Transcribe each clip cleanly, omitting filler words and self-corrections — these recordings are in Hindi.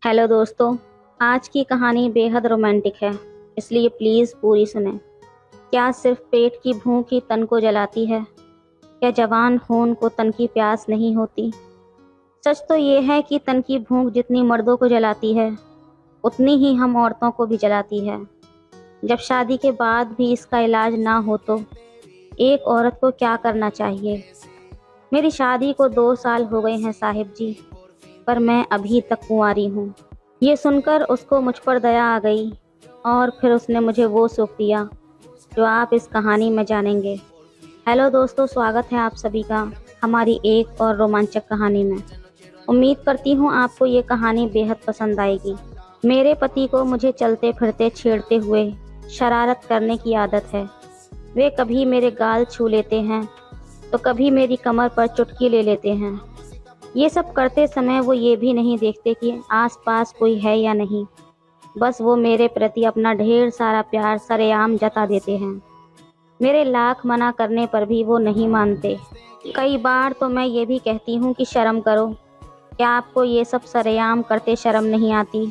हेलो दोस्तों। आज की कहानी बेहद रोमांटिक है, इसलिए प्लीज़ पूरी सुनें। क्या सिर्फ पेट की भूख ही तन को जलाती है? क्या जवान खून को तन की प्यास नहीं होती? सच तो ये है कि तन की भूख जितनी मर्दों को जलाती है, उतनी ही हम औरतों को भी जलाती है। जब शादी के बाद भी इसका इलाज ना हो तो एक औरत को क्या करना चाहिए? मेरी शादी को 2 साल हो गए हैं साहिब जी, पर मैं अभी तक कुंवारी हूँ। ये सुनकर उसको मुझ पर दया आ गई और फिर उसने मुझे वो सुख दिया जो आप इस कहानी में जानेंगे। हेलो दोस्तों, स्वागत है आप सभी का हमारी एक और रोमांचक कहानी में। उम्मीद करती हूँ आपको ये कहानी बेहद पसंद आएगी। मेरे पति को मुझे चलते फिरते छेड़ते हुए शरारत करने की आदत है। वे कभी मेरे गाल छू लेते हैं तो कभी मेरी कमर पर चुटकी ले लेते हैं। ये सब करते समय वो ये भी नहीं देखते कि आसपास कोई है या नहीं, बस वो मेरे प्रति अपना ढेर सारा प्यार सरेआम जता देते हैं। मेरे लाख मना करने पर भी वो नहीं मानते। कई बार तो मैं ये भी कहती हूँ कि शर्म करो, क्या आपको ये सब सरेआम करते शर्म नहीं आती?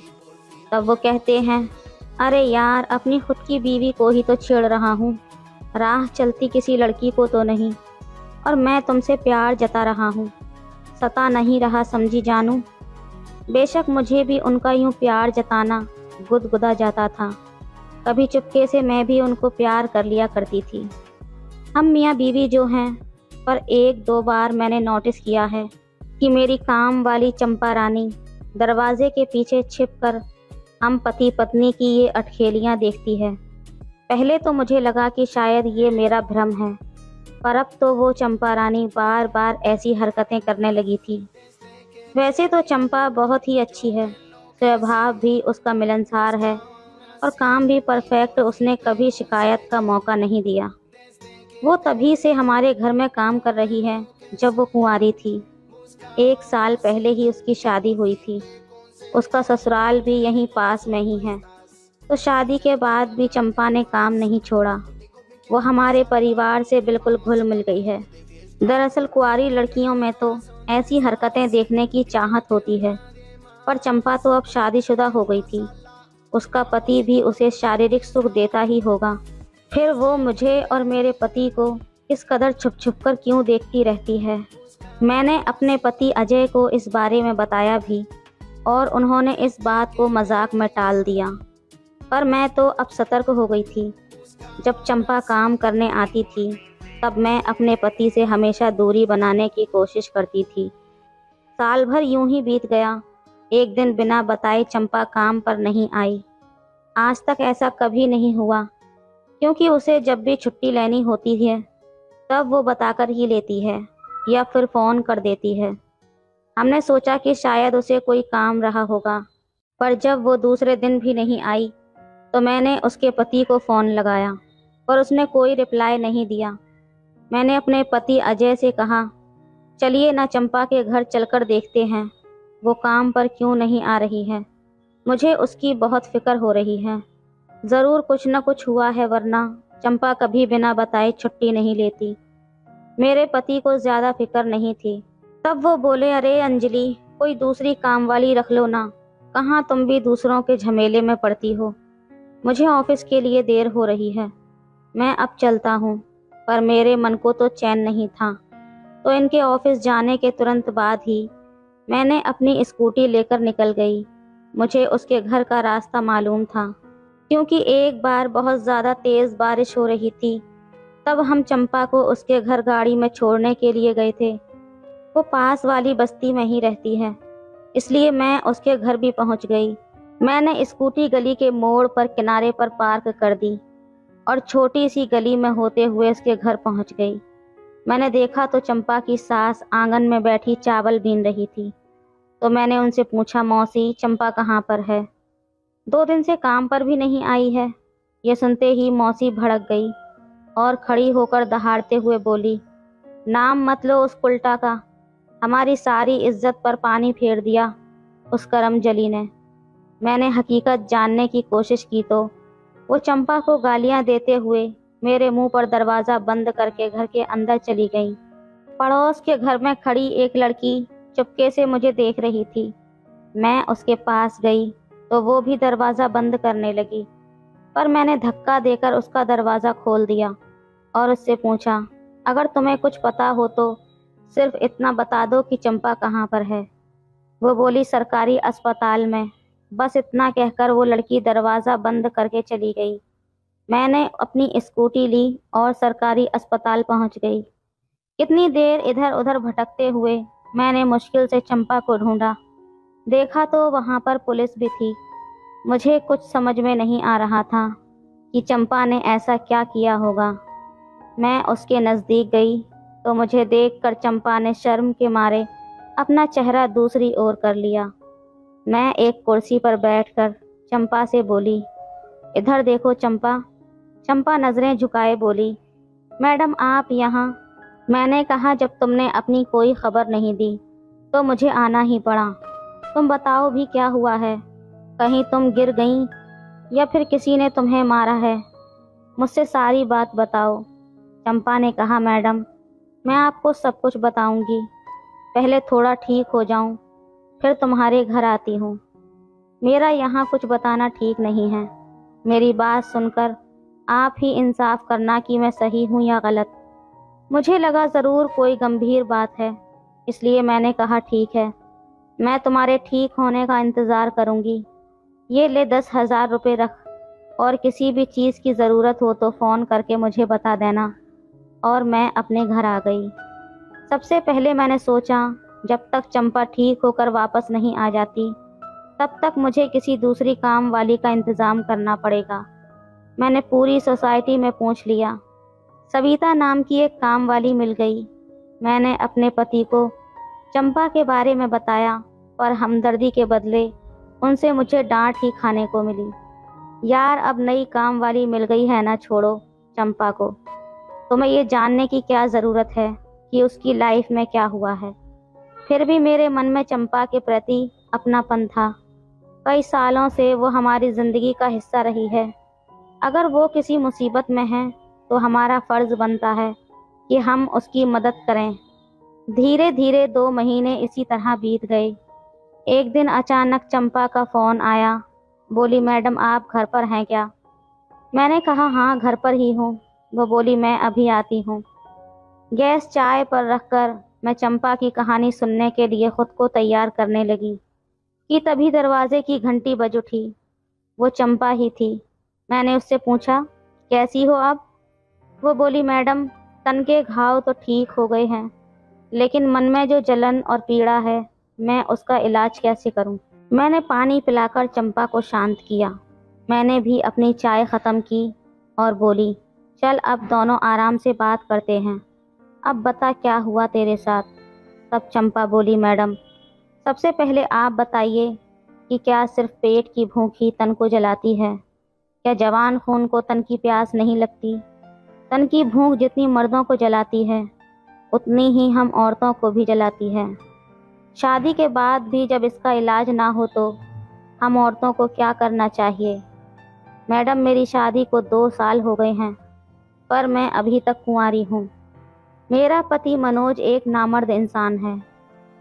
तब वो कहते हैं, अरे यार, अपनी खुद की बीवी को ही तो छेड़ रहा हूँ, राह चलती किसी लड़की को तो नहीं, और मैं तुमसे प्यार जता रहा हूँ, सता नहीं रहा समझी जानू। बेशक मुझे भी उनका यूं प्यार जताना गुदगुदा जाता था। कभी चुपके से मैं भी उनको प्यार कर लिया करती थी। हम मियाँ बीवी जो हैं, पर एक दो बार मैंने नोटिस किया है कि मेरी काम वाली चंपा रानी दरवाजे के पीछे छिपकर हम पति पत्नी की ये अटखेलियाँ देखती है। पहले तो मुझे लगा कि शायद ये मेरा भ्रम है, पर अब तो वो चंपा रानी बार बार ऐसी हरकतें करने लगी थी। वैसे तो चंपा बहुत ही अच्छी है, स्वभाव भी उसका मिलनसार है और काम भी परफेक्ट। उसने कभी शिकायत का मौका नहीं दिया। वो तभी से हमारे घर में काम कर रही है जब वो कुंवारी थी। 1 साल पहले ही उसकी शादी हुई थी। उसका ससुराल भी यहीं पास में ही है, तो शादी के बाद भी चंपा ने काम नहीं छोड़ा। वो हमारे परिवार से बिल्कुल घुल मिल गई है। दरअसल कुंवारी लड़कियों में तो ऐसी हरकतें देखने की चाहत होती है, पर चंपा तो अब शादीशुदा हो गई थी। उसका पति भी उसे शारीरिक सुख देता ही होगा, फिर वो मुझे और मेरे पति को इस कदर छुप छुप कर क्यों देखती रहती है? मैंने अपने पति अजय को इस बारे में बताया भी, और उन्होंने इस बात को मजाक में टाल दिया, पर मैं तो अब सतर्क हो गई थी। जब चंपा काम करने आती थी तब मैं अपने पति से हमेशा दूरी बनाने की कोशिश करती थी। साल भर यूं ही बीत गया। एक दिन बिना बताए चंपा काम पर नहीं आई। आज तक ऐसा कभी नहीं हुआ, क्योंकि उसे जब भी छुट्टी लेनी होती है तब वो बताकर ही लेती है या फिर फ़ोन कर देती है। हमने सोचा कि शायद उसे कोई काम रहा होगा, पर जब वो दूसरे दिन भी नहीं आई तो मैंने उसके पति को फ़ोन लगाया, पर उसने कोई रिप्लाई नहीं दिया। मैंने अपने पति अजय से कहा, चलिए ना चंपा के घर चलकर देखते हैं, वो काम पर क्यों नहीं आ रही है। मुझे उसकी बहुत फिक्र हो रही है। ज़रूर कुछ न कुछ हुआ है, वरना चंपा कभी बिना बताए छुट्टी नहीं लेती। मेरे पति को ज़्यादा फिक्र नहीं थी। तब वो बोले, अरे अंजलि, कोई दूसरी काम वाली रख लो ना, कहाँ तुम भी दूसरों के झमेले में पड़ती हो। मुझे ऑफिस के लिए देर हो रही है, मैं अब चलता हूँ। पर मेरे मन को तो चैन नहीं था, तो इनके ऑफिस जाने के तुरंत बाद ही मैंने अपनी स्कूटी लेकर निकल गई। मुझे उसके घर का रास्ता मालूम था, क्योंकि एक बार बहुत ज़्यादा तेज़ बारिश हो रही थी। तब हम चंपा को उसके घर गाड़ी में छोड़ने के लिए गए थे। वो पास वाली बस्ती में ही रहती है, इसलिए मैं उसके घर भी पहुंच गई। मैंने स्कूटी गली के मोड़ पर किनारे पर पार्क कर दी और छोटी सी गली में होते हुए उसके घर पहुंच गई। मैंने देखा तो चंपा की सास आंगन में बैठी चावल बीन रही थी। तो मैंने उनसे पूछा, मौसी, चंपा कहाँ पर है? 2 दिन से काम पर भी नहीं आई है। ये सुनते ही मौसी भड़क गई और खड़ी होकर दहाड़ते हुए बोली, नाम मत लो उस उल्टा का, हमारी सारी इज्जत पर पानी फेर दिया उस करमजली ने। मैंने हकीकत जानने की कोशिश की तो वो चंपा को गालियां देते हुए मेरे मुंह पर दरवाज़ा बंद करके घर के अंदर चली गई। पड़ोस के घर में खड़ी एक लड़की चुपके से मुझे देख रही थी। मैं उसके पास गई तो वो भी दरवाज़ा बंद करने लगी, पर मैंने धक्का देकर उसका दरवाज़ा खोल दिया और उससे पूछा, अगर तुम्हें कुछ पता हो तो सिर्फ इतना बता दो कि चंपा कहाँ पर है। वो बोली, सरकारी अस्पताल में। बस इतना कहकर वो लड़की दरवाज़ा बंद करके चली गई। मैंने अपनी स्कूटी ली और सरकारी अस्पताल पहुंच गई। कितनी देर इधर उधर भटकते हुए मैंने मुश्किल से चंपा को ढूंढा। देखा तो वहां पर पुलिस भी थी। मुझे कुछ समझ में नहीं आ रहा था कि चंपा ने ऐसा क्या किया होगा। मैं उसके नज़दीक गई तो मुझे देखकर चंपा ने शर्म के मारे अपना चेहरा दूसरी ओर कर लिया। मैं एक कुर्सी पर बैठकर चंपा से बोली, इधर देखो चंपा। चंपा नज़रें झुकाए बोली, मैडम आप यहाँ। मैंने कहा, जब तुमने अपनी कोई खबर नहीं दी तो मुझे आना ही पड़ा। तुम बताओ भी क्या हुआ है? कहीं तुम गिर गईं या फिर किसी ने तुम्हें मारा है? मुझसे सारी बात बताओ। चंपा ने कहा, मैडम मैं आपको सब कुछ बताऊंगी, पहले थोड़ा ठीक हो जाऊं, फिर तुम्हारे घर आती हूँ। मेरा यहाँ कुछ बताना ठीक नहीं है। मेरी बात सुनकर आप ही इंसाफ करना कि मैं सही हूँ या गलत। मुझे लगा ज़रूर कोई गंभीर बात है, इसलिए मैंने कहा, ठीक है, मैं तुम्हारे ठीक होने का इंतज़ार करूँगी। ये ले 10,000 रुपये रख, और किसी भी चीज़ की ज़रूरत हो तो फ़ोन करके मुझे बता देना। और मैं अपने घर आ गई। सबसे पहले मैंने सोचा, जब तक चंपा ठीक होकर वापस नहीं आ जाती तब तक मुझे किसी दूसरी काम वाली का इंतज़ाम करना पड़ेगा। मैंने पूरी सोसाइटी में पूछ लिया। सविता नाम की एक काम वाली मिल गई। मैंने अपने पति को चंपा के बारे में बताया, पर हमदर्दी के बदले उनसे मुझे डांट ही खाने को मिली। यार, अब नई काम वाली मिल गई है ना, छोड़ो चंपा को। तुम्हें ये जानने की क्या ज़रूरत है कि उसकी लाइफ में क्या हुआ है? फिर भी मेरे मन में चंपा के प्रति अपनापन था। कई सालों से वो हमारी ज़िंदगी का हिस्सा रही है। अगर वो किसी मुसीबत में है तो हमारा फ़र्ज़ बनता है कि हम उसकी मदद करें। धीरे धीरे 2 महीने इसी तरह बीत गए। एक दिन अचानक चंपा का फ़ोन आया। बोली, मैडम आप घर पर हैं क्या? मैंने कहा, हाँ घर पर ही हूँ। वो बोली, मैं अभी आती हूँ। गैस चाय पर रखकर मैं चंपा की कहानी सुनने के लिए खुद को तैयार करने लगी कि तभी दरवाजे की घंटी बज उठी। वो चंपा ही थी। मैंने उससे पूछा, कैसी हो अब? वो बोली, मैडम तन के घाव तो ठीक हो गए हैं, लेकिन मन में जो जलन और पीड़ा है, मैं उसका इलाज कैसे करूं? मैंने पानी पिलाकर चंपा को शांत किया। मैंने भी अपनी चाय ख़त्म की और बोली, चल अब दोनों आराम से बात करते हैं। अब बता क्या हुआ तेरे साथ? तब चंपा बोली, मैडम सबसे पहले आप बताइए कि क्या सिर्फ पेट की भूख ही तन को जलाती है? क्या जवान खून को तन की प्यास नहीं लगती? तन की भूख जितनी मर्दों को जलाती है, उतनी ही हम औरतों को भी जलाती है। शादी के बाद भी जब इसका इलाज ना हो तो हम औरतों को क्या करना चाहिए? मैडम मेरी शादी को 2 साल हो गए हैं, पर मैं अभी तक कुंवारी हूँ। मेरा पति मनोज एक नामर्द इंसान है।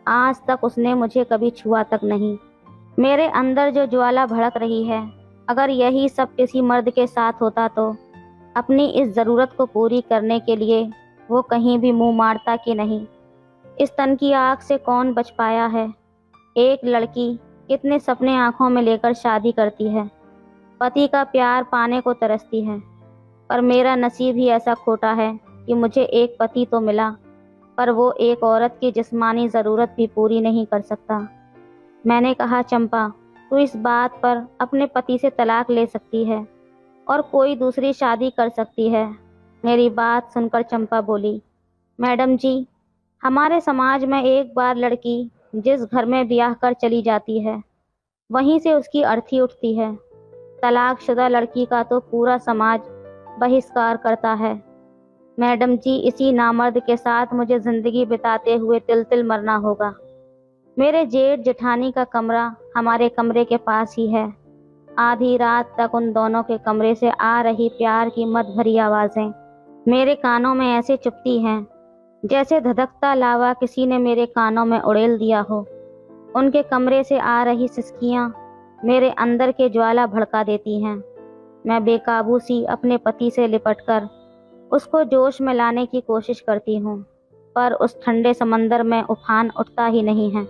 आज तक उसने मुझे कभी छुआ तक नहीं। मेरे अंदर जो ज्वाला भड़क रही है, अगर यही सब किसी मर्द के साथ होता तो अपनी इस ज़रूरत को पूरी करने के लिए वो कहीं भी मुंह मारता कि नहीं। इस तन की आग से कौन बच पाया है? एक लड़की कितने सपने आंखों में लेकर शादी करती है, पति का प्यार पाने को तरसती है, पर मेरा नसीब ही ऐसा खोटा है कि मुझे एक पति तो मिला, पर वो एक औरत की जिस्मानी ज़रूरत भी पूरी नहीं कर सकता। मैंने कहा, चंपा तू इस बात पर अपने पति से तलाक ले सकती है और कोई दूसरी शादी कर सकती है। मेरी बात सुनकर चंपा बोली, मैडम जी, हमारे समाज में एक बार लड़की जिस घर में ब्याह कर चली जाती है, वहीं से उसकी अर्थी उठती है। तलाकशुदा लड़की का तो पूरा समाज बहिष्कार करता है। मैडम जी, इसी नामर्द के साथ मुझे ज़िंदगी बिताते हुए तिल तिल मरना होगा। मेरे जेठ जेठानी का कमरा हमारे कमरे के पास ही है। आधी रात तक उन दोनों के कमरे से आ रही प्यार की मद भरी आवाज़ें मेरे कानों में ऐसे चुभती हैं जैसे धधकता लावा किसी ने मेरे कानों में उड़ेल दिया हो। उनके कमरे से आ रही सिसकियां मेरे अंदर के ज्वाला भड़का देती हैं। मैं बेकाबू सी अपने पति से लिपटकर उसको जोश में लाने की कोशिश करती हूँ, पर उस ठंडे समंदर में उफान उठता ही नहीं है।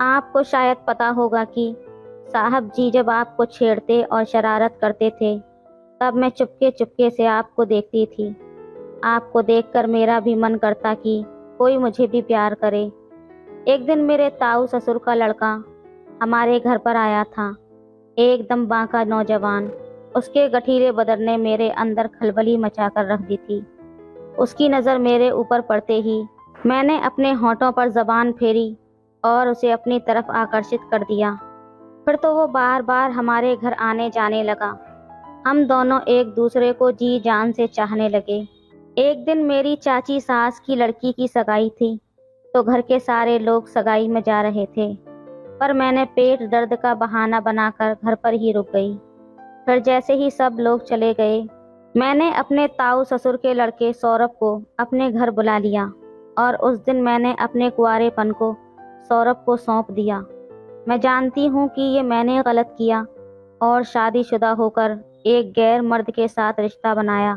आपको शायद पता होगा कि साहब जी जब आपको छेड़ते और शरारत करते थे, तब मैं चुपके चुपके से आपको देखती थी। आपको देखकर मेरा भी मन करता कि कोई मुझे भी प्यार करे। एक दिन मेरे ताऊ ससुर का लड़का हमारे घर पर आया था, एकदम बांका नौजवान। उसके गठीले बदन ने मेरे अंदर खलबली मचाकर रख दी थी। उसकी नज़र मेरे ऊपर पड़ते ही मैंने अपने होठों पर जबान फेरी और उसे अपनी तरफ आकर्षित कर दिया। फिर तो वो बार बार हमारे घर आने जाने लगा। हम दोनों एक दूसरे को जी जान से चाहने लगे। एक दिन मेरी चाची सास की लड़की की सगाई थी, तो घर के सारे लोग सगाई में जा रहे थे, पर मैंने पेट दर्द का बहाना बनाकर घर पर ही रुक गई। फिर जैसे ही सब लोग चले गए, मैंने अपने ताऊ ससुर के लड़के सौरभ को अपने घर बुला लिया और उस दिन मैंने अपने कुंवारेपन को सौरभ को सौंप दिया। मैं जानती हूँ कि ये मैंने गलत किया और शादीशुदा होकर एक गैर मर्द के साथ रिश्ता बनाया,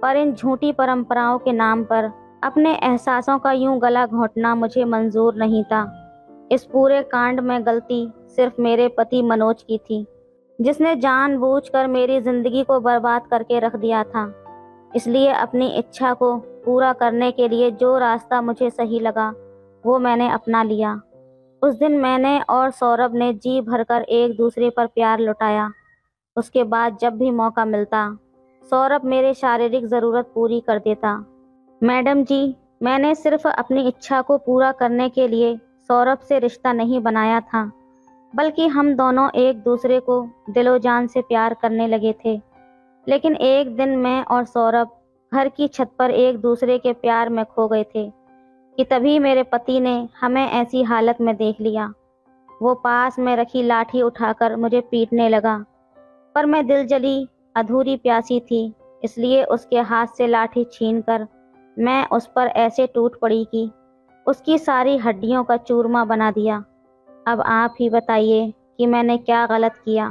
पर इन झूठी परंपराओं के नाम पर अपने एहसासों का यूं गला घोंटना मुझे मंजूर नहीं था। इस पूरे कांड में गलती सिर्फ मेरे पति मनोज की थी, जिसने जानबूझकर मेरी जिंदगी को बर्बाद करके रख दिया था। इसलिए अपनी इच्छा को पूरा करने के लिए जो रास्ता मुझे सही लगा वो मैंने अपना लिया। उस दिन मैंने और सौरभ ने जी भरकर एक दूसरे पर प्यार लुटाया। उसके बाद जब भी मौका मिलता, सौरभ मेरे शारीरिक ज़रूरत पूरी कर देता। मैडम जी, मैंने सिर्फ अपनी इच्छा को पूरा करने के लिए सौरभ से रिश्ता नहीं बनाया था, बल्कि हम दोनों एक दूसरे को दिलो जान से प्यार करने लगे थे। लेकिन एक दिन मैं और सौरभ घर की छत पर एक दूसरे के प्यार में खो गए थे कि तभी मेरे पति ने हमें ऐसी हालत में देख लिया। वो पास में रखी लाठी उठाकर मुझे पीटने लगा, पर मैं दिल जली अधूरी प्यासी थी, इसलिए उसके हाथ से लाठी छीनकर मैं उस पर ऐसे टूट पड़ी कि उसकी सारी हड्डियों का चूरमा बना दिया। अब आप ही बताइए कि मैंने क्या गलत किया।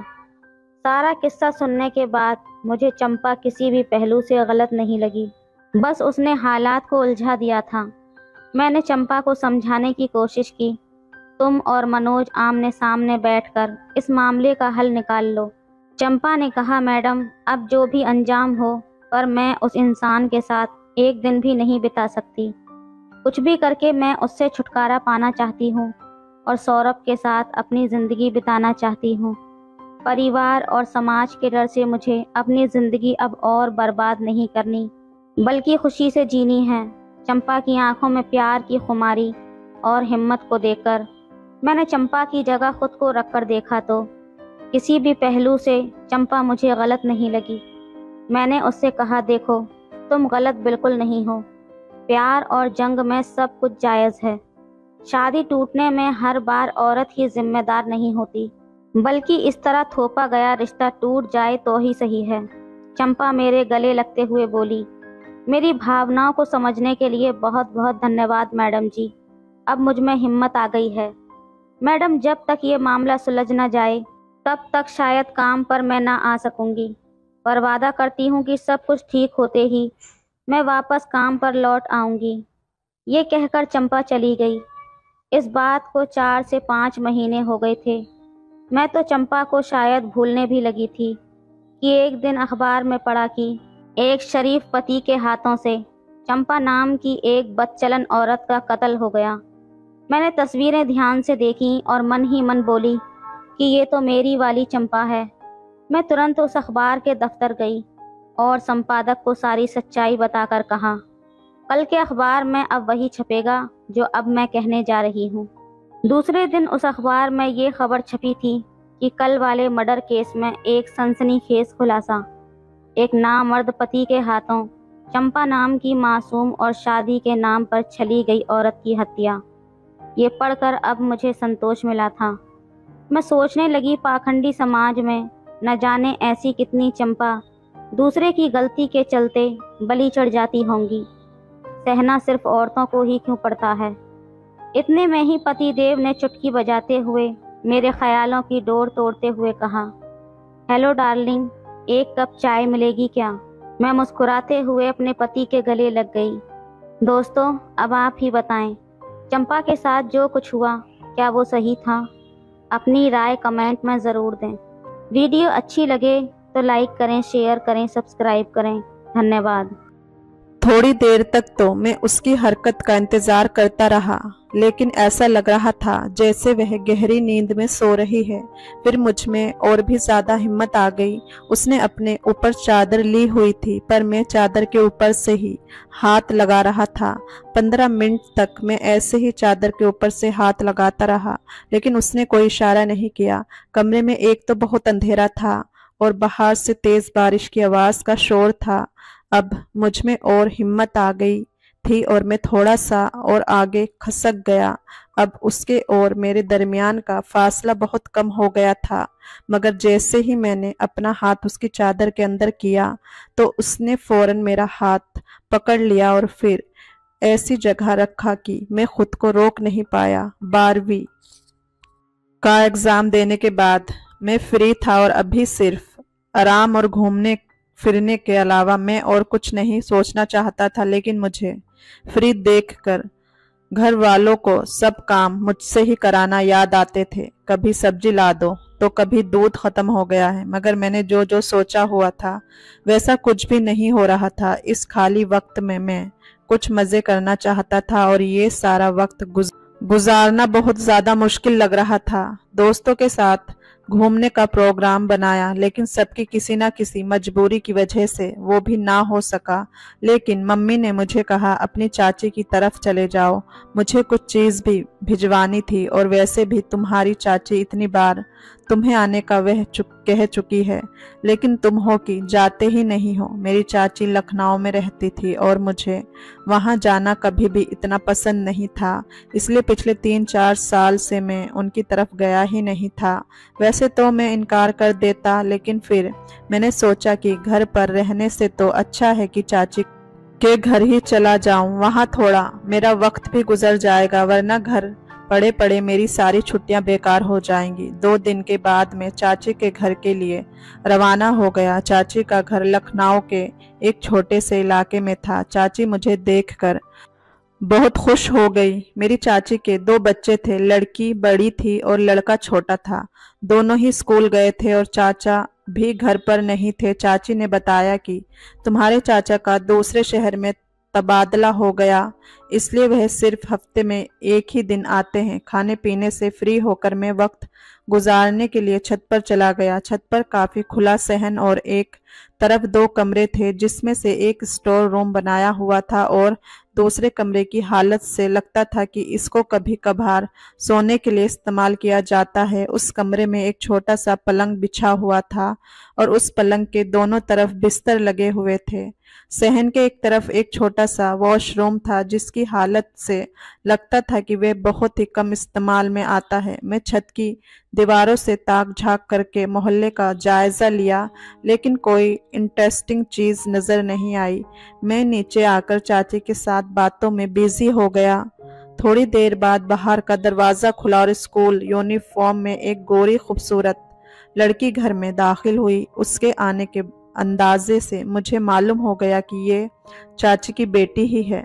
सारा किस्सा सुनने के बाद मुझे चंपा किसी भी पहलू से गलत नहीं लगी, बस उसने हालात को उलझा दिया था। मैंने चंपा को समझाने की कोशिश की, तुम और मनोज आमने सामने बैठकर इस मामले का हल निकाल लो। चंपा ने कहा, मैडम अब जो भी अंजाम हो, पर मैं उस इंसान के साथ एक दिन भी नहीं बिता सकती। कुछ भी करके मैं उससे छुटकारा पाना चाहती हूँ और सौरभ के साथ अपनी ज़िंदगी बिताना चाहती हूँ। परिवार और समाज के डर से मुझे अपनी ज़िंदगी अब और बर्बाद नहीं करनी, बल्कि खुशी से जीनी है। चंपा की आंखों में प्यार की खुमारी और हिम्मत को देखकर मैंने चंपा की जगह खुद को रखकर देखा तो किसी भी पहलू से चंपा मुझे गलत नहीं लगी। मैंने उससे कहा, देखो तुम गलत बिल्कुल नहीं हो। प्यार और जंग में सब कुछ जायज़ है। शादी टूटने में हर बार औरत ही जिम्मेदार नहीं होती, बल्कि इस तरह थोपा गया रिश्ता टूट जाए तो ही सही है। चंपा मेरे गले लगते हुए बोली, मेरी भावनाओं को समझने के लिए बहुत बहुत धन्यवाद मैडम जी। अब मुझ में हिम्मत आ गई है। मैडम, जब तक ये मामला सुलझ न जाए तब तक शायद काम पर मैं ना आ सकूंगी, पर वादा करती हूँ कि सब कुछ ठीक होते ही मैं वापस काम पर लौट आऊंगी। ये कहकर चंपा चली गई। इस बात को 4 से 5 महीने हो गए थे। मैं तो चंपा को शायद भूलने भी लगी थी कि एक दिन अखबार में पढ़ा कि एक शरीफ पति के हाथों से चंपा नाम की एक बदचलन औरत का कत्ल हो गया। मैंने तस्वीरें ध्यान से देखी और मन ही मन बोली कि ये तो मेरी वाली चंपा है। मैं तुरंत उस अखबार के दफ्तर गई और संपादक को सारी सच्चाई बताकर कहा, कल के अखबार में अब वही छपेगा जो अब मैं कहने जा रही हूँ। दूसरे दिन उस अखबार में ये खबर छपी थी कि कल वाले मर्डर केस में एक सनसनीखेज खुलासा, एक नामर्द पति के हाथों चंपा नाम की मासूम और शादी के नाम पर छली गई औरत की हत्या। ये पढ़कर अब मुझे संतोष मिला था। मैं सोचने लगी, पाखंडी समाज में न जाने ऐसी कितनी चंपा दूसरे की गलती के चलते बलि चढ़ जाती होंगी। सहना सिर्फ औरतों को ही क्यों पड़ता है। इतने में ही पतिदेव ने चुटकी बजाते हुए मेरे ख्यालों की डोर तोड़ते हुए कहा, हेलो डार्लिंग, एक कप चाय मिलेगी क्या? मैं मुस्कुराते हुए अपने पति के गले लग गई। दोस्तों, अब आप ही बताएं, चंपा के साथ जो कुछ हुआ क्या वो सही था? अपनी राय कमेंट में ज़रूर दें। वीडियो अच्छी लगे तो लाइक करें, शेयर करें, सब्सक्राइब करें। धन्यवाद। थोड़ी देर तक तो मैं उसकी हरकत का इंतजार करता रहा, लेकिन ऐसा लग रहा था जैसे वह गहरी नींद में सो रही है। फिर मुझ में और भी ज्यादा हिम्मत आ गई। उसने अपने ऊपर चादर ली हुई थी, पर मैं चादर के ऊपर से ही हाथ लगा रहा था। 15 मिनट तक मैं ऐसे ही चादर के ऊपर से हाथ लगाता रहा, लेकिन उसने कोई इशारा नहीं किया। कमरे में एक तो बहुत अंधेरा था और बाहर से तेज बारिश की आवाज का शोर था। अब मुझ में और हिम्मत आ गई थी और मैं थोड़ा सा और आगे खसक गया। अब उसके और मेरे दरमियान का फासला बहुत कम हो गया था, मगर जैसे ही मैंने अपना हाथ उसकी चादर के अंदर किया तो उसने फौरन मेरा हाथ पकड़ लिया और फिर ऐसी जगह रखा कि मैं खुद को रोक नहीं पाया। 12वीं का एग्जाम देने के बाद मैं फ्री था और अभी सिर्फ आराम और घूमने फिरने के अलावा मैं और कुछ नहीं सोचना चाहता था। लेकिन मुझे फ्री देखकर घर वालों को सब काम मुझसे ही कराना याद आते थे। कभी सब्जी ला दो तो कभी दूध खत्म हो गया है, मगर मैंने जो जो सोचा हुआ था वैसा कुछ भी नहीं हो रहा था। इस खाली वक्त में मैं कुछ मजे करना चाहता था और ये सारा वक्त गुजारना बहुत ज्यादा मुश्किल लग रहा था। दोस्तों के साथ घूमने का प्रोग्राम बनाया, लेकिन सबकी किसी ना किसी मजबूरी की वजह से वो भी ना हो सका। लेकिन मम्मी ने मुझे कहा अपनी चाची की तरफ चले जाओ, मुझे कुछ चीज भी भिजवानी थी और वैसे भी तुम्हारी चाची इतनी बार तुम्हें आने का कह चुकी है, लेकिन तुम हो कि जाते ही नहीं हो। मेरी चाची लखनऊ में रहती थी और मुझे वहां जाना कभी भी इतना पसंद नहीं था, इसलिए पिछले 3-4 साल से मैं उनकी तरफ गया ही नहीं था। वैसे तो मैं इनकार कर देता, लेकिन फिर मैंने सोचा कि घर पर रहने से तो अच्छा है कि चाची के घर ही चला जाऊं, वहां थोड़ा मेरा वक्त भी गुजर जाएगा, वरना घर पड़े पड़े मेरी सारी छुट्टियां बेकार हो जाएंगी। 2 दिन के बाद मैं चाची के घर के लिए रवाना हो गया। चाची का घर लखनऊ के एक छोटे से इलाके में था। चाची मुझे देखकर बहुत खुश हो गई। मेरी चाची के 2 बच्चे थे, लड़की बड़ी थी और लड़का छोटा था। दोनों ही स्कूल गए थे और चाचा भी घर पर नहीं थे। चाची ने बताया कि तुम्हारे चाचा का दूसरे शहर में तबादला हो गया, इसलिए वह सिर्फ हफ्ते में एक ही दिन आते हैं। खाने पीने से फ्री होकर मैं वक्त गुजारने के लिए छत पर चला गया। छत पर काफी खुला सहन और एक तरफ 2 कमरे थे, जिसमें से एक स्टोर रूम बनाया हुआ था और दूसरे कमरे की हालत से लगता था कि इसको कभी कभार सोने के लिए इस्तेमाल किया जाता है। उस कमरे में एक छोटा सा पलंग बिछा हुआ था और उस पलंग के दोनों तरफ बिस्तर लगे हुए थे। सहन के एक तरफ एक छोटा सा वॉशरूम था, जिसकी हालत से लगता था कि वह बहुत ही कम इस्तेमाल में आता है। मैं छत की दीवारों से ताक झांक करके मोहल्ले का जायजा लिया, लेकिन कोई इंटरेस्टिंग चीज नजर नहीं आई। मैं नीचे आकर चाची के साथ बातों में बिजी हो गया। थोड़ी देर बाद बाहर का दरवाजा खुला और स्कूल यूनिफॉर्म में एक गोरी खूबसूरत लड़की घर में दाखिल हुई। उसके आने के अंदाजे से मुझे मालूम हो गया कि ये चाची की बेटी ही है।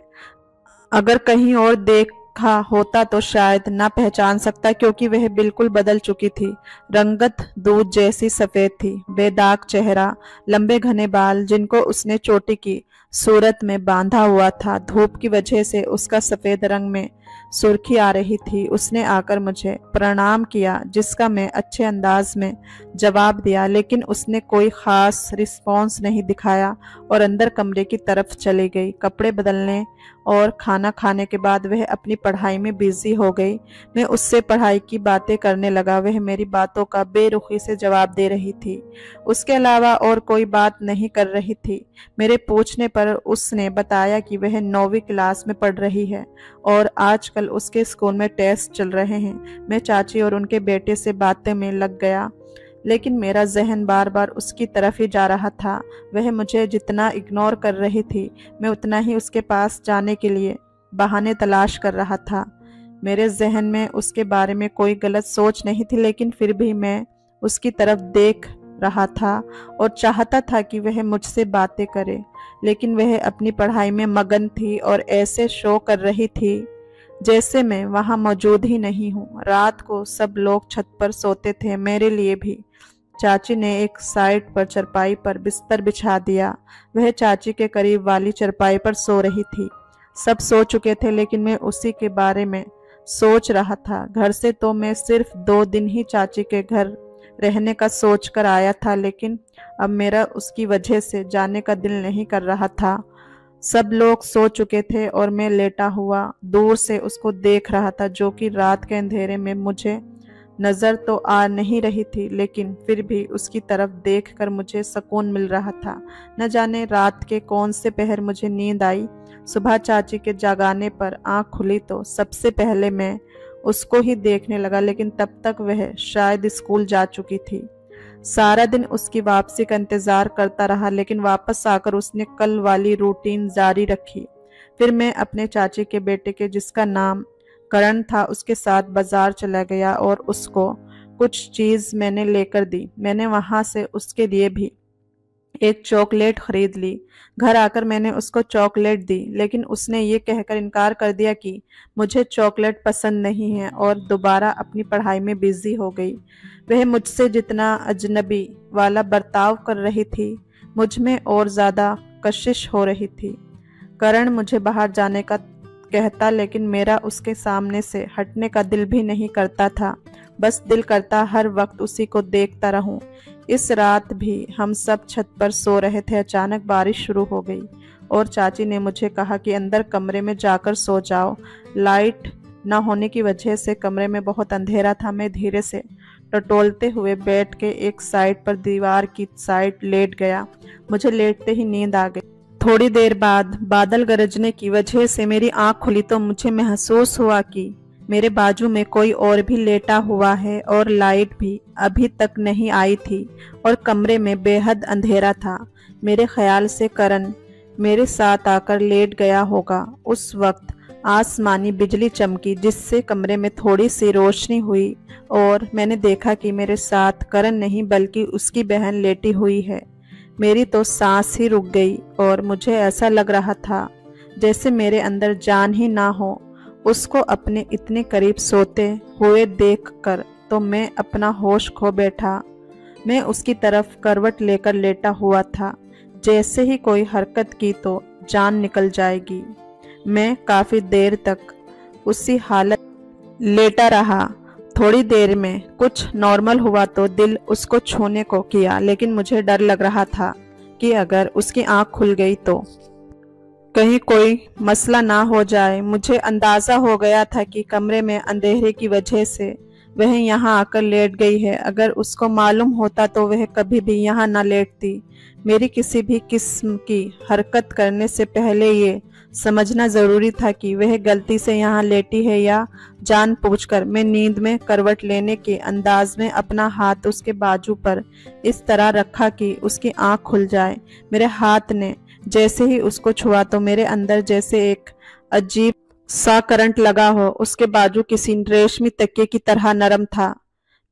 अगर कहीं और देखा होता तो शायद ना पहचान सकता, क्योंकि वह बिल्कुल बदल चुकी थी। रंगत दूध जैसी सफेद थी, बेदाग चेहरा, लंबे घने बाल जिनको उसने चोटी की सूरत में बांधा हुआ था। धूप की वजह से उसका सफेद रंग में सुर्खी आ रही थी। उसने आकर मुझे प्रणाम किया, जिसका मैं अच्छे अंदाज में जवाब दिया, लेकिन उसने कोई खास रिस्पॉन्स नहीं दिखाया और अंदर कमरे की तरफ चली गई। कपड़े बदलने और खाना खाने के बाद वह अपनी पढ़ाई में बिजी हो गई। मैं उससे पढ़ाई की बातें करने लगा। वह मेरी बातों का बेरुखी से जवाब दे रही थी, उसके अलावा और कोई बात नहीं कर रही थी। मेरे पूछने पर उसने बताया कि वह 9वीं क्लास में पढ़ रही है और आजकल उसके स्कूल में टेस्ट चल रहे हैं। मैं चाची और उनके बेटे से बातें में लग गया, लेकिन मेरा जहन बार बार उसकी तरफ ही जा रहा था। वह मुझे जितना इग्नोर कर रही थी, मैं उतना ही उसके पास जाने के लिए बहाने तलाश कर रहा था। मेरे जहन में उसके बारे में कोई गलत सोच नहीं थी, लेकिन फिर भी मैं उसकी तरफ देख रहा था और चाहता था कि वह मुझसे बातें करे, लेकिन वह अपनी पढ़ाई में मगन थी और ऐसे शो कर रही थी जैसे मैं वहां मौजूद ही नहीं हूँ। रात को सब लोग छत पर सोते थे, मेरे लिए भी। चाची ने एक साइड पर चरपाई पर बिस्तर बिछा दिया। वह चाची के करीब वाली चरपाई पर सो रही थी। सब सो चुके थे, लेकिन मैं उसी के बारे में सोच रहा था। घर से तो मैं सिर्फ 2 दिन ही चाची के घर रहने का सोच कर आया था, लेकिन अब मेरा उसकी वजह से जाने का दिल नहीं कर रहा था। सब लोग सो चुके थे और मैं लेटा हुआ दूर से उसको देख रहा था, जो कि रात के अंधेरे में मुझे नजर तो आ नहीं रही थी, लेकिन फिर भी उसकी तरफ देखकर मुझे सुकून मिल रहा था। न जाने रात के कौन से पहर मुझे नींद आई। सुबह चाची के जगाने पर आंख खुली तो सबसे पहले मैं उसको ही देखने लगा, लेकिन तब तक वह शायद स्कूल जा चुकी थी। सारा दिन उसकी वापसी का इंतजार करता रहा, लेकिन वापस आकर उसने कल वाली रूटीन जारी रखी। फिर मैं अपने चाची के बेटे के, जिसका नाम करण था, उसके साथ बाजार चला गया और उसको कुछ चीज मैंने लेकर दी। मैंने वहां से उसके लिए भी एक चॉकलेट खरीद ली। घर आकर मैंने उसको चॉकलेट दी, लेकिन उसने ये कहकर इनकार कर दिया कि मुझे चॉकलेट पसंद नहीं है और दोबारा अपनी पढ़ाई में बिजी हो गई। वह मुझसे जितना अजनबी वाला बर्ताव कर रही थी, मुझ में और ज्यादा कशिश हो रही थी। करण मुझे बाहर जाने का कहता, लेकिन मेरा उसके सामने से हटने का दिल भी नहीं करता था। बस दिल करता हर वक्त उसी को देखता रहूं। इस रात भी हम सब छत पर सो रहे थे। अचानक बारिश शुरू हो गई और चाची ने मुझे कहा कि अंदर कमरे में जाकर सो जाओ। लाइट न होने की वजह से कमरे में बहुत अंधेरा था। मैं धीरे से टटोलते हुए बेड के एक साइड पर दीवार की साइड लेट गया। मुझे लेटते ही नींद आ गई। थोड़ी देर बाद बादल गरजने की वजह से मेरी आंख खुली तो मुझे महसूस हुआ कि मेरे बाजू में कोई और भी लेटा हुआ है और लाइट भी अभी तक नहीं आई थी और कमरे में बेहद अंधेरा था। मेरे ख्याल से करण मेरे साथ आकर लेट गया होगा। उस वक्त आसमानी बिजली चमकी, जिससे कमरे में थोड़ी सी रोशनी हुई और मैंने देखा कि मेरे साथ करण नहीं बल्कि उसकी बहन लेटी हुई है। मेरी तो सांस ही रुक गई और मुझे ऐसा लग रहा था जैसे मेरे अंदर जान ही ना हो। उसको अपने इतने करीब सोते हुए देखकर तो मैं अपना होश खो बैठा। मैं उसकी तरफ करवट लेकर लेटा हुआ था। जैसे ही कोई हरकत की तो जान निकल जाएगी। मैं काफी देर तक उसी हालत लेटा रहा। थोड़ी देर में कुछ नॉर्मल हुआ तो दिल उसको छूने को किया, लेकिन मुझे डर लग रहा था कि अगर उसकी आंख खुल गई तो कहीं कोई मसला ना हो जाए। मुझे अंदाजा हो गया था कि कमरे में अंधेरे की वजह से वह यहाँ आकर लेट गई है। अगर उसको मालूम होता तो वह कभी भी यहाँ ना लेटती। मेरी किसी भी किस्म की हरकत करने से पहले ये समझना जरूरी था कि वह गलती से यहाँ लेटी है या जानबूझकर। मैं नींद में करवट लेने के अंदाज में अपना हाथ उसके बाजू पर इस तरह रखा कि उसकी आंख खुल जाए। मेरे हाथ ने जैसे ही उसको छुआ तो मेरे अंदर जैसे एक अजीब सा करंट लगा हो। उसके बाजू किसी रेशमी तकिए की तरह नरम था।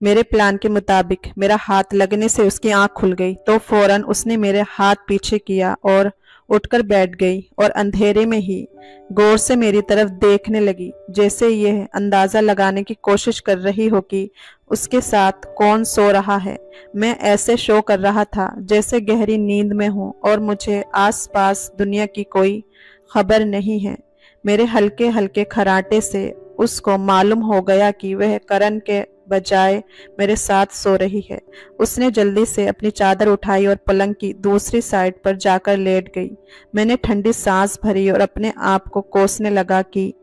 मेरे प्लान के मुताबिक मेरा हाथ लगने से उसकी आंख खुल गई तो फौरन उसने मेरे हाथ पीछे किया और उठकर बैठ गई और अंधेरे में ही गौर से मेरी तरफ देखने लगी, जैसे यह अंदाजा लगाने की कोशिश कर रही हो कि उसके साथ कौन सो रहा है। मैं ऐसे शो कर रहा था जैसे गहरी नींद में हूं और मुझे आसपास दुनिया की कोई खबर नहीं है। मेरे हल्के हल्के खराटे से उसको मालूम हो गया कि वह करण के बजाय मेरे साथ सो रही है। उसने जल्दी से अपनी चादर उठाई और पलंग की दूसरी साइड पर जाकर लेट गई। मैंने ठंडी सांस भरी और अपने आप को कोसने लगा कि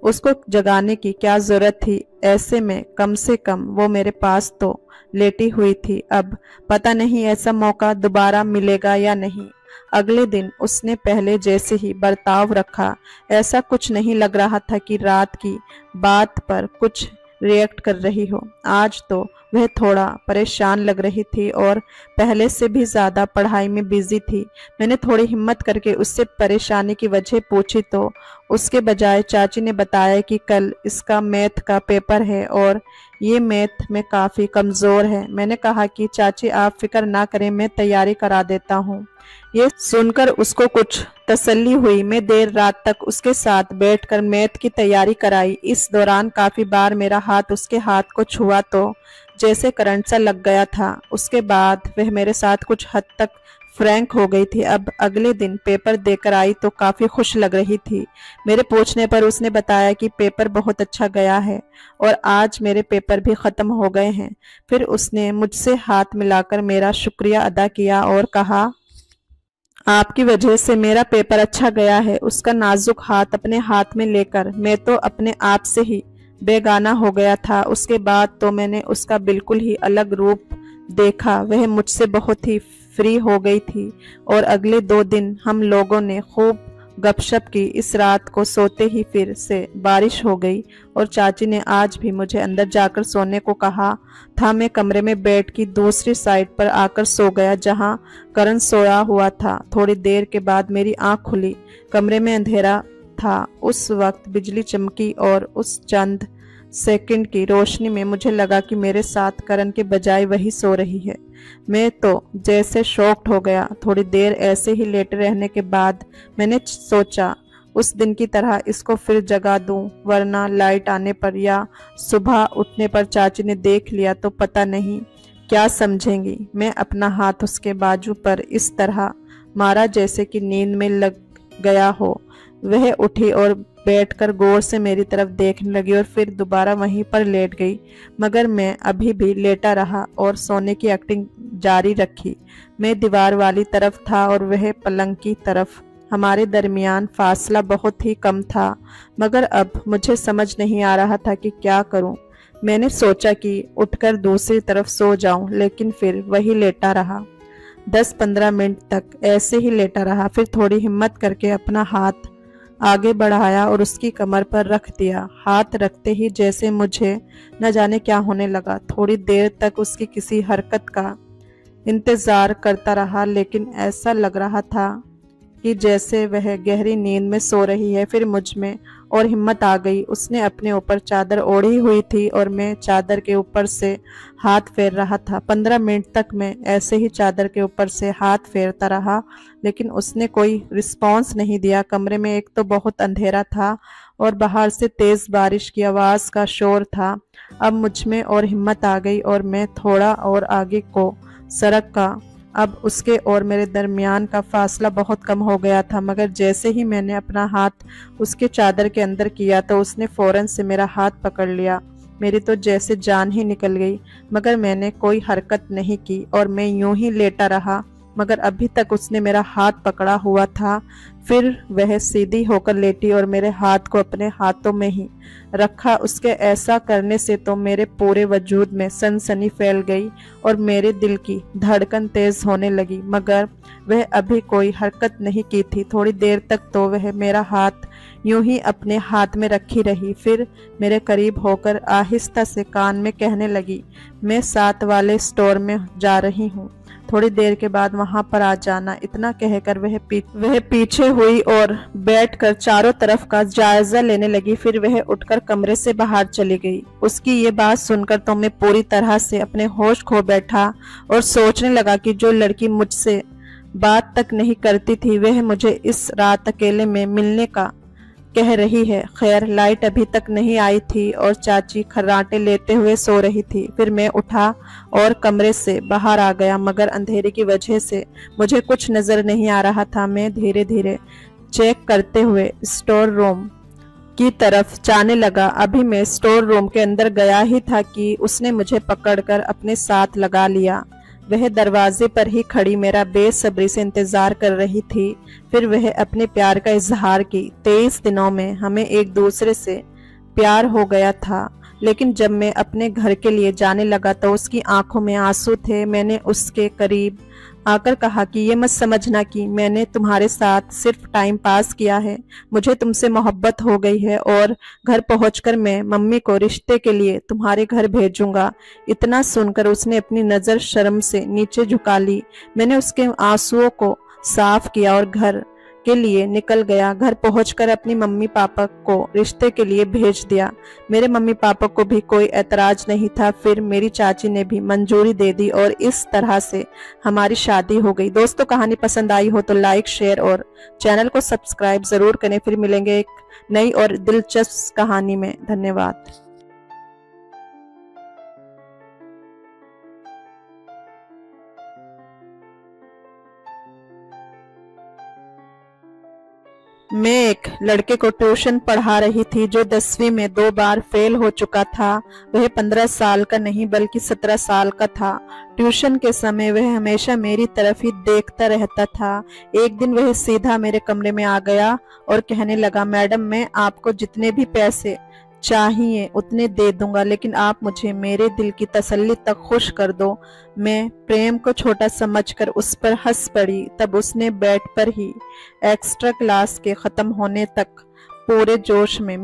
उसको जगाने की क्या जरूरत थी। ऐसे में कम से कम वो मेरे पास तो लेटी हुई थी। अब पता नहीं ऐसा मौका दोबारा मिलेगा या नहीं। अगले दिन उसने पहले जैसे ही बर्ताव रखा। ऐसा कुछ नहीं लग रहा था कि रात की बात पर कुछ रिएक्ट कर रही हो। आज तो वह थोड़ा परेशान लग रही थी और पहले से भी ज़्यादा पढ़ाई में बिजी थी। मैंने थोड़ी हिम्मत करके उससे परेशानी की वजह पूछी तो उसके बजाय चाची ने बताया कि कल इसका मैथ का पेपर है और ये मैथ में काफ़ी कमज़ोर है। मैंने कहा कि चाची आप फिक्र ना करें, मैं तैयारी करा देता हूँ। ये सुनकर उसको कुछ तसल्ली हुई। मैं देर रात तक उसके साथ बैठकर मैथ की तैयारी कराई। इस दौरान काफ़ी बार मेरा हाथ उसके हाथ को छुआ तो जैसे करंट सा लग गया था। उसके बाद वह मेरे साथ कुछ हद तक फ्रैंक हो गई थी। अब अगले दिन पेपर देकर आई तो काफ़ी खुश लग रही थी। मेरे पूछने पर उसने बताया कि पेपर बहुत अच्छा गया है और आज मेरे पेपर भी ख़त्म हो गए हैं। फिर उसने मुझसे हाथ मिलाकर मेरा शुक्रिया अदा किया और कहा, आपकी वजह से मेरा पेपर अच्छा गया है। उसका नाजुक हाथ अपने हाथ में लेकर मैं तो अपने आप से ही बेगाना हो गया था। उसके बाद तो मैंने उसका बिल्कुल ही अलग रूप देखा। वह मुझसे बहुत ही फ्री हो गई थी और अगले 2 दिन हम लोगों ने खूब गपशप की। इस रात को सोते ही फिर से बारिश हो गई और चाची ने आज भी मुझे अंदर जाकर सोने को कहा था। मैं कमरे में बेड की दूसरी साइड पर आकर सो गया जहां करण सोया हुआ था। थोड़ी देर के बाद मेरी आंख खुली। कमरे में अंधेरा था। उस वक्त बिजली चमकी और उस चंद सेकंड की रोशनी में मुझे लगा कि मेरे साथ करण के बजाय वही सो रही है। मैं तो जैसे शॉक्ड हो गया। थोड़ी देर ऐसे ही लेटे रहने के बाद मैंने सोचा उस दिन की तरह इसको फिर जगा दूं, वरना लाइट आने पर या सुबह उठने पर चाची ने देख लिया तो पता नहीं क्या समझेंगी। मैं अपना हाथ उसके बाजू पर इस तरह मारा जैसे कि नींद में लग गया हो। वह उठी और बैठकर गौर से मेरी तरफ देखने लगी और फिर दोबारा वहीं पर लेट गई। मगर मैं अभी भी लेटा रहा और सोने की एक्टिंग जारी रखी। मैं दीवार वाली तरफ था और वह पलंग की तरफ। हमारे दरमियान फासला बहुत ही कम था, मगर अब मुझे समझ नहीं आ रहा था कि क्या करूं। मैंने सोचा कि उठकर दूसरी तरफ सो जाऊं, लेकिन फिर वही लेटा रहा। 10-15 मिनट तक ऐसे ही लेटा रहा। फिर थोड़ी हिम्मत करके अपना हाथ आगे बढ़ाया और उसकी कमर पर रख दिया। हाथ रखते ही जैसे मुझे न जाने क्या होने लगा। थोड़ी देर तक उसकी किसी हरकत का इंतज़ार करता रहा, लेकिन ऐसा लग रहा था कि जैसे वह गहरी नींद में सो रही है। फिर मुझ में और हिम्मत आ गई। उसने अपने ऊपर चादर ओढ़ी हुई थी और मैं चादर के ऊपर से हाथ फेर रहा था। 15 मिनट तक मैं ऐसे ही चादर के ऊपर से हाथ फेरता रहा, लेकिन उसने कोई रिस्पॉन्स नहीं दिया। कमरे में एक तो बहुत अंधेरा था और बाहर से तेज़ बारिश की आवाज़ का शोर था। अब मुझ में और हिम्मत आ गई और मैं थोड़ा और आगे को सड़क का। अब उसके और मेरे दरमियान का फासला बहुत कम हो गया था, मगर जैसे ही मैंने अपना हाथ उसके चादर के अंदर किया तो उसने फौरन से मेरा हाथ पकड़ लिया। मेरी तो जैसे जान ही निकल गई, मगर मैंने कोई हरकत नहीं की और मैं यूं ही लेटा रहा। मगर अभी तक उसने मेरा हाथ पकड़ा हुआ था। फिर वह सीधी होकर लेटी और मेरे हाथ को अपने हाथों में ही रखा। उसके ऐसा करने से तो मेरे पूरे वजूद में सनसनी फैल गई और मेरे दिल की धड़कन तेज होने लगी, मगर वह अभी कोई हरकत नहीं की थी। थोड़ी देर तक तो वह मेरा हाथ यूं ही अपने हाथ में रखी रही। फिर मेरे करीब होकर आहिस्ता से कान में कहने लगी, मैं साथ वाले स्टोर में जा रही हूँ, थोड़ी देर के बाद वहां पर आ जाना। इतना कहकर वह पीछे हुई और बैठकर चारों तरफ का जायजा लेने लगी। फिर वह उठकर कमरे से बाहर चली गई। उसकी ये बात सुनकर तो मैं पूरी तरह से अपने होश खो बैठा और सोचने लगा कि जो लड़की मुझसे बात तक नहीं करती थी वह मुझे इस रात अकेले में मिलने का कह रही है। खैर, लाइट अभी तक नहीं आई थी और चाची खर्राटे लेते हुए सो रही थी। फिर मैं उठा और कमरे से बाहर आ गया, मगर अंधेरे की वजह से मुझे कुछ नजर नहीं आ रहा था। मैं धीरे धीरे चेक करते हुए स्टोर रूम की तरफ जाने लगा। अभी मैं स्टोर रूम के अंदर गया ही था कि उसने मुझे पकड़कर अपने साथ लगा लिया। वह दरवाजे पर ही खड़ी मेरा बेसब्री से इंतजार कर रही थी। फिर वह अपने प्यार का इजहार की। 23 दिनों में हमें एक दूसरे से प्यार हो गया था, लेकिन जब मैं अपने घर के लिए जाने लगा तो उसकी आंखों में आंसू थे। मैंने उसके करीब आकर कहा कि ये मत समझना कि मैंने तुम्हारे साथ सिर्फ टाइम पास किया है, मुझे तुमसे मोहब्बत हो गई है और घर पहुंचकर मैं मम्मी को रिश्ते के लिए तुम्हारे घर भेजूंगा। इतना सुनकर उसने अपनी नज़र शर्म से नीचे झुका ली। मैंने उसके आंसुओं को साफ किया और घर के लिए निकल गया। घर पहुंचकर अपनी मम्मी पापा को रिश्ते के लिए भेज दिया। मेरे मम्मी पापा को भी कोई एतराज नहीं था। फिर मेरी चाची ने भी मंजूरी दे दी और इस तरह से हमारी शादी हो गई। दोस्तों, कहानी पसंद आई हो तो लाइक, शेयर और चैनल को सब्सक्राइब जरूर करें। फिर मिलेंगे एक नई और दिलचस्प कहानी में। धन्यवाद। मैं एक लड़के को ट्यूशन पढ़ा रही थी जो 10वीं में 2 बार फेल हो चुका था। वह 15 साल का नहीं बल्कि 17 साल का था। ट्यूशन के समय वह हमेशा मेरी तरफ ही देखता रहता था। एक दिन वह सीधा मेरे कमरे में आ गया और कहने लगा, मैडम, मैं आपको जितने भी पैसे चाहिए उतने दे दूंगा, लेकिन आप मुझे मेरे दिल की तसल्ली तक खुश कर दो। मैं प्रेम को छोटा समझकर उस पर हंस पड़ी। तब उसने बेड पर ही एक्स्ट्रा क्लास के खत्म होने तक पूरे जोश में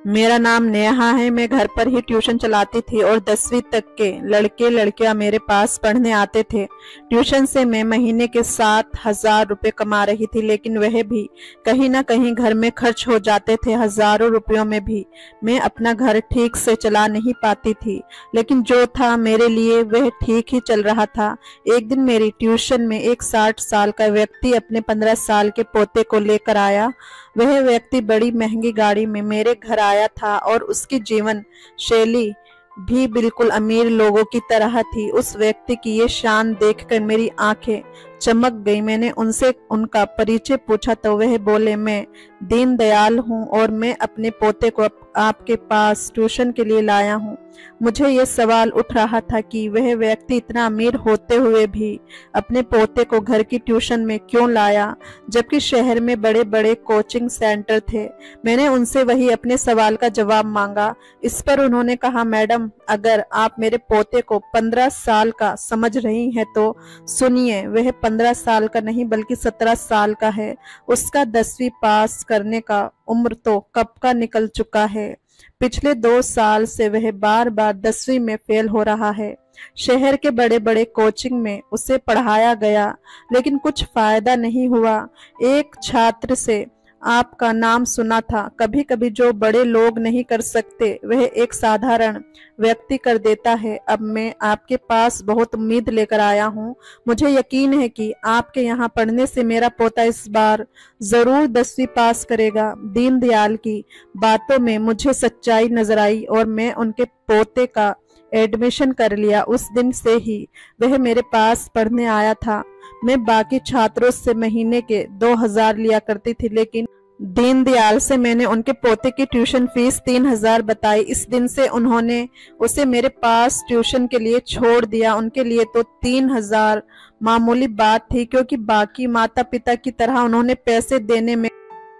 मेरा नाम नेहा है, मैं घर पर ही ट्यूशन चलाती थी और 10वीं तक के लड़के लड़कियां मेरे पास पढ़ने आते थे। ट्यूशन से मैं महीने के 7,000 रुपए कमा रही थी, लेकिन वह भी कहीं ना कहीं घर में खर्च हो जाते थे। हजारों रुपयों में भी मैं अपना घर ठीक से चला नहीं पाती थी, लेकिन जो था मेरे लिए वह ठीक ही चल रहा था। एक दिन मेरी ट्यूशन में एक 60 साल का व्यक्ति अपने 15 साल के पोते को लेकर आया। वह व्यक्ति बड़ी महंगी गाड़ी में मेरे घर आया था और उसकी जीवन शैली भी बिल्कुल अमीर लोगों की तरह थी। उस व्यक्ति की ये शान देखकर मेरी आंखें चमक गई। मैंने उनसे उनका परिचय पूछा तो वह बोले, मैं दीनदयाल हूँ और मैं अपने पोते को आपके पास ट्यूशन के लिए लाया हूँ। मुझे ये सवाल उठ रहा था कि वह व्यक्ति इतना अमीर होते हुए भी अपने पोते को घर की ट्यूशन में क्यों लाया, जबकि शहर में बड़े बड़े कोचिंग सेंटर थे। मैंने उनसे वही अपने सवाल का जवाब मांगा। इस पर उन्होंने कहा, मैडम, अगर आप मेरे पोते को 15 साल का समझ रही हैं तो सुनिए, वह 15 साल का नहीं बल्कि 17 साल का है। उसका 10वीं पास करने का उम्र तो कब का निकल चुका है। पिछले 2 साल से वह बार बार 10वीं में फेल हो रहा है। शहर के बड़े बड़े कोचिंग में उसे पढ़ाया गया, लेकिन कुछ फायदा नहीं हुआ। एक छात्र से आपका नाम सुना था। कभी कभी जो बड़े लोग नहीं कर सकते वह एक साधारण व्यक्ति कर देता है। अब मैं आपके पास बहुत उम्मीद लेकर आया हूँ। मुझे यकीन है कि आपके यहाँ पढ़ने से मेरा पोता इस बार जरूर 10वीं पास करेगा। दीनदयाल की बातों में मुझे सच्चाई नजर आई और मैं उनके पोते का एडमिशन कर लिया। उस दिन से ही वह मेरे पास पढ़ने आया था। मैं बाकी छात्रों से महीने के 2,000 लिया करती थी, लेकिन दीनदयाल से मैंने उनके पोते की ट्यूशन फीस 3,000 बताई। इस दिन से उन्होंने उसे मेरे पास ट्यूशन के लिए छोड़ दिया। उनके लिए तो 3,000 मामूली बात थी, क्योंकि बाकी माता पिता की तरह उन्होंने पैसे देने में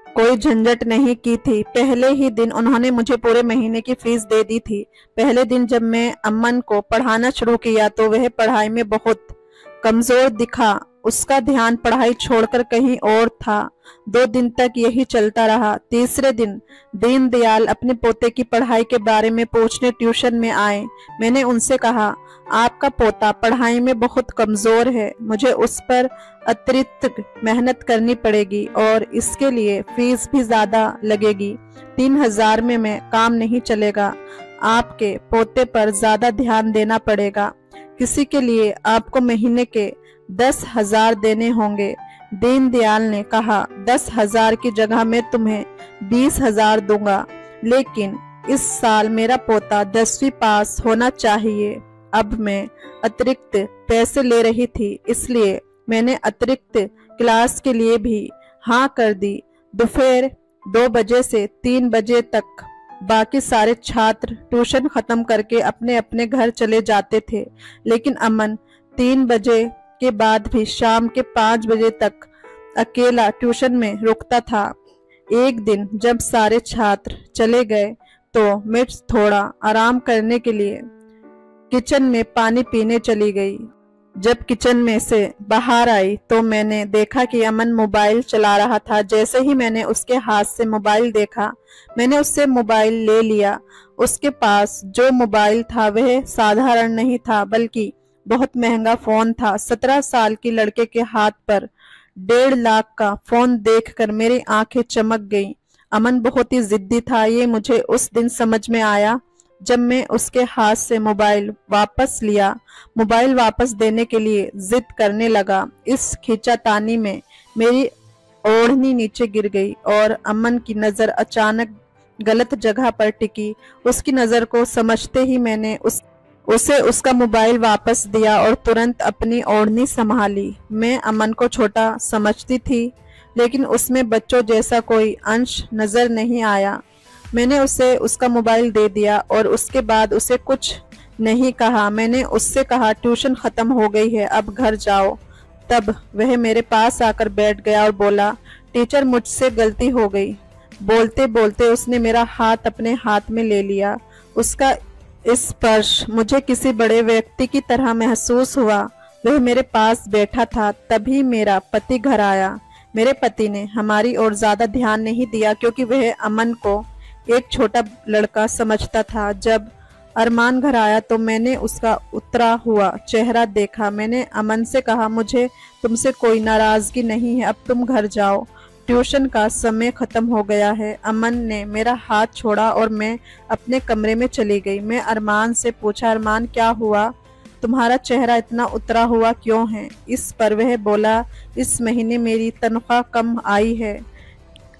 कोई झंझट नहीं की थी। पहले ही दिन उन्होंने मुझे पूरे महीने की फीस दे दी थी। पहले दिन जब मैं अमन को पढ़ाना शुरू किया तो वह पढ़ाई में बहुत कमजोर दिखा। उसका ध्यान पढ़ाई छोड़कर कहीं और था। 2 दिन तक यही चलता रहा। तीसरे दिन दीनदयाल अपने पोते की पढ़ाई के बारे में पूछने ट्यूशन में आए। मैंने उनसे कहा, आपका पोता पढ़ाई में बहुत कमजोर है, मुझे उस पर अतिरिक्त मेहनत करनी पड़ेगी और इसके लिए फीस भी ज्यादा लगेगी। 3,000 में मैं काम नहीं चलेगा। आपके पोते पर ज्यादा ध्यान देना पड़ेगा। किसी के लिए आपको महीने के 10,000 देने होंगे। दीनदयाल ने कहा, 10,000 की जगह मैं तुम्हें 20,000 दूंगा, लेकिन इस साल मेरा पोता 10वीं पास होना चाहिए। अब मैं अतिरिक्त पैसे ले रही थी, इसलिए मैंने अतिरिक्त क्लास के लिए भी हाँ कर दी। दोपहर 2 बजे से 3 बजे तक बाकी सारे छात्र ट्यूशन खत्म करके अपने अपने घर चले जाते थे, लेकिन अमन 3 बजे के बाद भी शाम के 5 बजे तक अकेला ट्यूशन में रुकता था। एक दिन जब सारे छात्र चले गए, तो मैं थोड़ा आराम करने के लिए किचन में पानी पीने चली गई। जब किचन में से बाहर आई तो मैंने देखा कि अमन मोबाइल चला रहा था। जैसे ही मैंने उसके हाथ से मोबाइल देखा, मैंने उससे मोबाइल ले लिया। उसके पास जो मोबाइल था वह साधारण नहीं था, बल्कि बहुत महंगा फोन था। 17 साल की लड़के के हाथ पर 1.5 लाख का फोन देखकर मेरी आंखें चमक गईं। अमन बहुत ही जिद्दी था, ये मुझे उस दिन समझ में आया जब मैं उसके हाथ से मोबाइल वापस लिया। मोबाइल वापस देने के लिए जिद करने लगा। इस खींचातानी में मेरी ओढ़नी नीचे गिर गई और अमन की नजर अचानक गलत जगह पर टिकी। उसकी नजर को समझते ही मैंने उसे उसका मोबाइल वापस दिया और तुरंत अपनी ओढ़नी संभाली। मैं अमन को छोटा समझती थी, लेकिन उसमें बच्चों जैसा कोई अंश नजर नहीं आया। मैंने उसे उसका मोबाइल दे दिया और उसके बाद उसे कुछ नहीं कहा। मैंने उससे कहा, ट्यूशन खत्म हो गई है, अब घर जाओ। तब वह मेरे पास आकर बैठ गया और बोला, टीचर मुझसे गलती हो गई। बोलते बोलते उसने मेरा हाथ अपने हाथ में ले लिया। उसका स्पर्श मुझे किसी बड़े व्यक्ति की तरह महसूस हुआ। वह मेरे पास बैठा था। तभी मेरा पति घर आया। मेरे पति ने हमारी ओर ज्यादा ध्यान नहीं दिया, क्योंकि वह अमन को एक छोटा लड़का समझता था। जब अरमान घर आया तो मैंने उसका उतरा हुआ चेहरा देखा। मैंने अमन से कहा, मुझे तुमसे कोई नाराजगी नहीं है, अब तुम घर जाओ, ट्यूशन का समय खत्म हो गया है। अमन ने मेरा हाथ छोड़ा और मैं अपने कमरे में चली गई। मैं अरमान से पूछा, अरमान क्या हुआ, तुम्हारा चेहरा इतना उतरा हुआ क्यों है? इस पर वह बोला, इस महीने मेरी तनख्वाह कम आई है,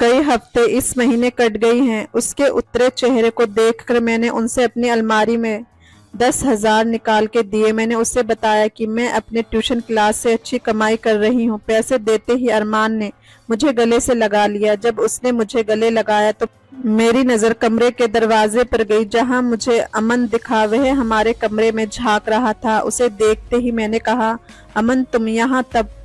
कई हफ्ते इस महीने कट गई हैं। उसके उतरे चेहरे को देखकर मैंने उनसे अपनी अलमारी में 10,000 निकाल के दिए। मैंने उससे बताया कि मैं अपने ट्यूशन क्लास से अच्छी कमाई कर रही हूँ। पैसे देते ही अरमान ने मुझे गले से लगा लिया। जब उसने मुझे गले लगाया तो मेरी नज़र कमरे के दरवाजे पर गई, जहाँ मुझे अमन दिखा। वह हमारे कमरे में झांक रहा था। उसे देखते ही मैंने कहा, अमन तुम यहाँ? तब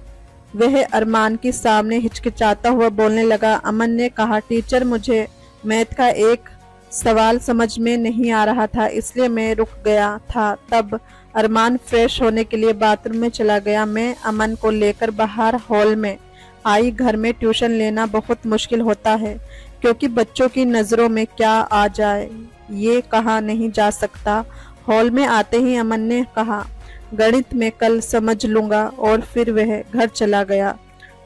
वह अरमान के सामने हिचकिचाता हुआ बोलने लगा। अमन ने कहा, टीचर मुझे मैथ का एक सवाल समझ में नहीं आ रहा था, इसलिए मैं रुक गया था। तब अरमान फ्रेश होने के लिए बाथरूम में चला गया। मैं अमन को लेकर बाहर हॉल में आई। घर में ट्यूशन लेना बहुत मुश्किल होता है, क्योंकि बच्चों की नज़रों में क्या आ जाए ये कहा नहीं जा सकता। हॉल में आते ही अमन ने कहा, गणित में कल समझ लूंगा, और फिर वह घर चला गया।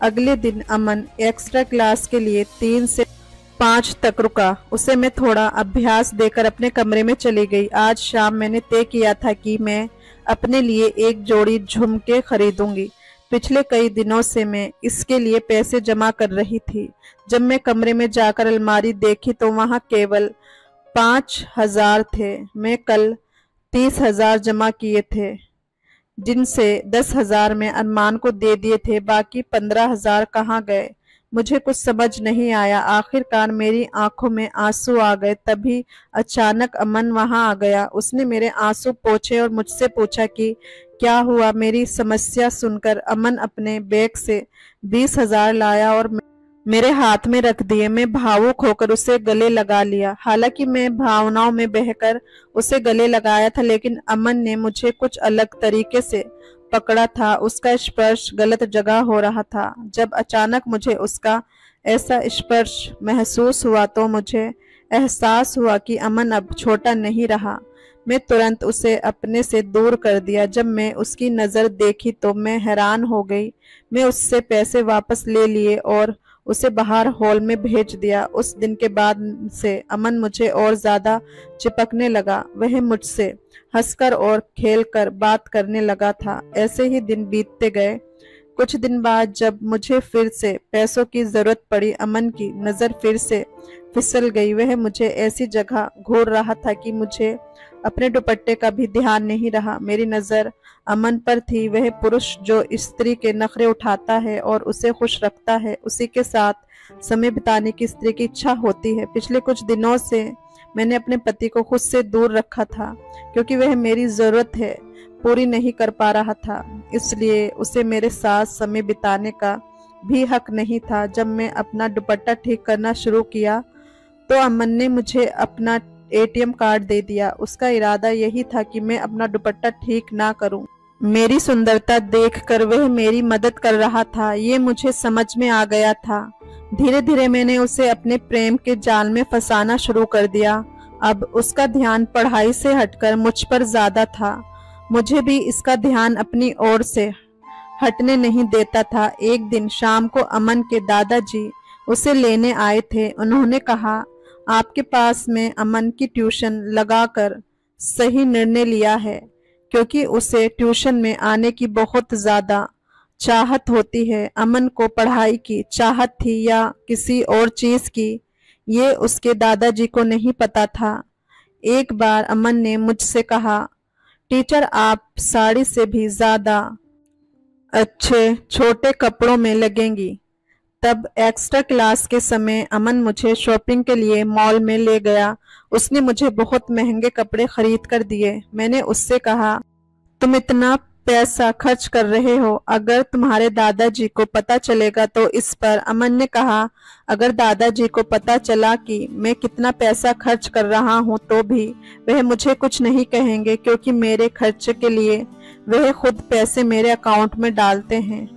अगले दिन अमन एक्स्ट्रा क्लास के लिए 3 से 5 तक रुका। उसे मैं थोड़ा अभ्यास देकर अपने कमरे में चली गई। आज शाम मैंने तय किया था कि मैं अपने लिए एक जोड़ी झुमके खरीदूंगी। पिछले कई दिनों से मैं इसके लिए पैसे जमा कर रही थी। जब मैं कमरे में जाकर अलमारी देखी तो वहां केवल 5,000 थे। मैं कल 30,000 जमा किए थे, जिनसे 10,000 में अरमान को दे दिए थे। बाकी 15,000 कहाँ गए? मुझे कुछ समझ नहीं आया। आखिरकार मेरी आंखों में आंसू आ गए। तभी अचानक अमन वहां आ गया। उसने मेरे आंसू पोंछे और मुझसे पूछा कि क्या हुआ। मेरी समस्या सुनकर अमन अपने बैग से 20,000 लाया और मेरे हाथ में रख दिए। मैं भावुक होकर उसे गले लगा लिया। हालांकि मैं भावनाओं में बहकर उसे गले लगाया था, लेकिन अमन ने मुझे कुछ अलग तरीके से पकड़ा था। उसका स्पर्श गलत जगह हो रहा था। जब अचानक मुझे उसका ऐसा स्पर्श महसूस हुआ तो मुझे एहसास हुआ कि अमन अब छोटा नहीं रहा। मैं तुरंत उसे अपने से दूर कर दिया। जब मैं उसकी नज़र देखी तो मैं हैरान हो गई। मैं उससे पैसे वापस ले लिए और उसे बाहर हॉल में भेज दिया। उस दिन के बाद से अमन मुझे और ज्यादा चिपकने लगा। वह मुझसे हंसकर और खेलकर बात करने लगा था। ऐसे ही दिन बीतते गए। कुछ दिन बाद जब मुझे फिर से पैसों की जरूरत पड़ी, अमन की नजर फिर से फिसल गई। वह मुझे ऐसी जगह घूर रहा था कि मुझे अपने दुपट्टे का भी ध्यान नहीं रहा। मेरी नजर अमन पर थी। वह पुरुष जो स्त्री के नखरे उठाता है और उसे खुश रखता है, उसी के साथ समय बिताने की स्त्री की इच्छा होती है। पिछले कुछ दिनों से मैंने अपने पति को खुद से दूर रखा था, क्योंकि वह मेरी जरूरत है पूरी नहीं कर पा रहा था, इसलिए उसे मेरे साथ समय बिताने का भी हक नहीं था। जब मैं अपना दुपट्टा ठीक करना शुरू किया तो अमन ने मुझे अपना एटीएम कार्ड दे दिया। उसका इरादा यही था कि मैं अपना दुपट्टा ठीक ना करूं। मेरी सुंदरता देखकर वह मेरी मदद कर रहा था, ये मुझे समझ में आ गया था। धीरे धीरे मैंने उसे अपने प्रेम के जाल में फंसाना शुरू कर दिया। अब उसका ध्यान पढ़ाई से हटकर मुझ पर ज्यादा था। मुझे भी इसका ध्यान अपनी ओर से हटने नहीं देता था। एक दिन शाम को अमन के दादाजी उसे लेने आए थे। उन्होंने कहा, आपके पास में अमन की ट्यूशन लगाकर सही निर्णय लिया है, क्योंकि उसे ट्यूशन में आने की बहुत ज्यादा चाहत होती है। अमन को पढ़ाई की चाहत थी या किसी और चीज की, ये उसके दादाजी को नहीं पता था। एक बार अमन ने मुझसे कहा, टीचर आप साड़ी से भी ज्यादा अच्छे छोटे कपड़ों में लगेंगी। तब एक्स्ट्रा क्लास के समय अमन मुझे शॉपिंग के लिए मॉल में ले गया। उसने मुझे बहुत महंगे कपड़े खरीद कर दिए। मैंने उससे कहा, तुम इतना पैसा खर्च कर रहे हो, अगर तुम्हारे दादाजी को पता चलेगा तो इस पर। अमन ने कहा, अगर दादाजी को पता चला कि मैं कितना पैसा खर्च कर रहा हूँ तो भी वह मुझे कुछ नहीं कहेंगे, क्योंकि मेरे खर्च के लिए वह खुद पैसे मेरे अकाउंट में डालते हैं।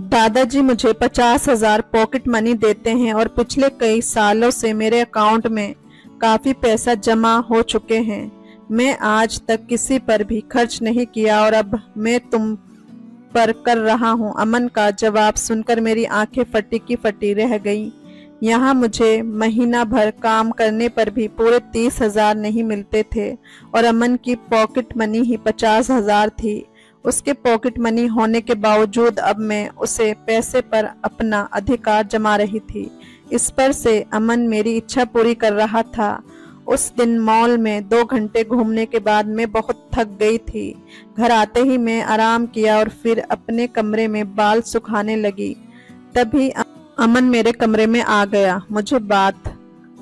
दादाजी मुझे 50,000 पॉकेट मनी देते हैं और पिछले कई सालों से मेरे अकाउंट में काफी पैसा जमा हो चुके हैं। मैं आज तक किसी पर भी खर्च नहीं किया और अब मैं तुम पर कर रहा हूँ। अमन का जवाब सुनकर मेरी आंखें फटी की फटी रह गईं। यहाँ मुझे महीना भर काम करने पर भी पूरे 30,000 नहीं मिलते थे और अमन की पॉकेट मनी ही 50,000 थी। उसके पॉकेट मनी होने के बावजूद अब मैं उसे पैसे पर अपना अधिकार जमा रही थी। इस पर से अमन मेरी इच्छा पूरी कर रहा था। उस दिन मॉल में 2 घंटे घूमने के बाद मैं बहुत थक गई थी। घर आते ही मैं आराम किया और फिर अपने कमरे में बाल सुखाने लगी। तभी अमन मेरे कमरे में आ गया। मुझे बात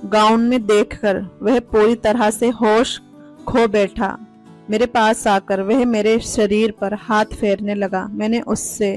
गाउन में देखकर वह पूरी तरह से होश खो बैठा। मेरे पास आकर वह मेरे शरीर पर हाथ फेरने लगा। मैंने उससे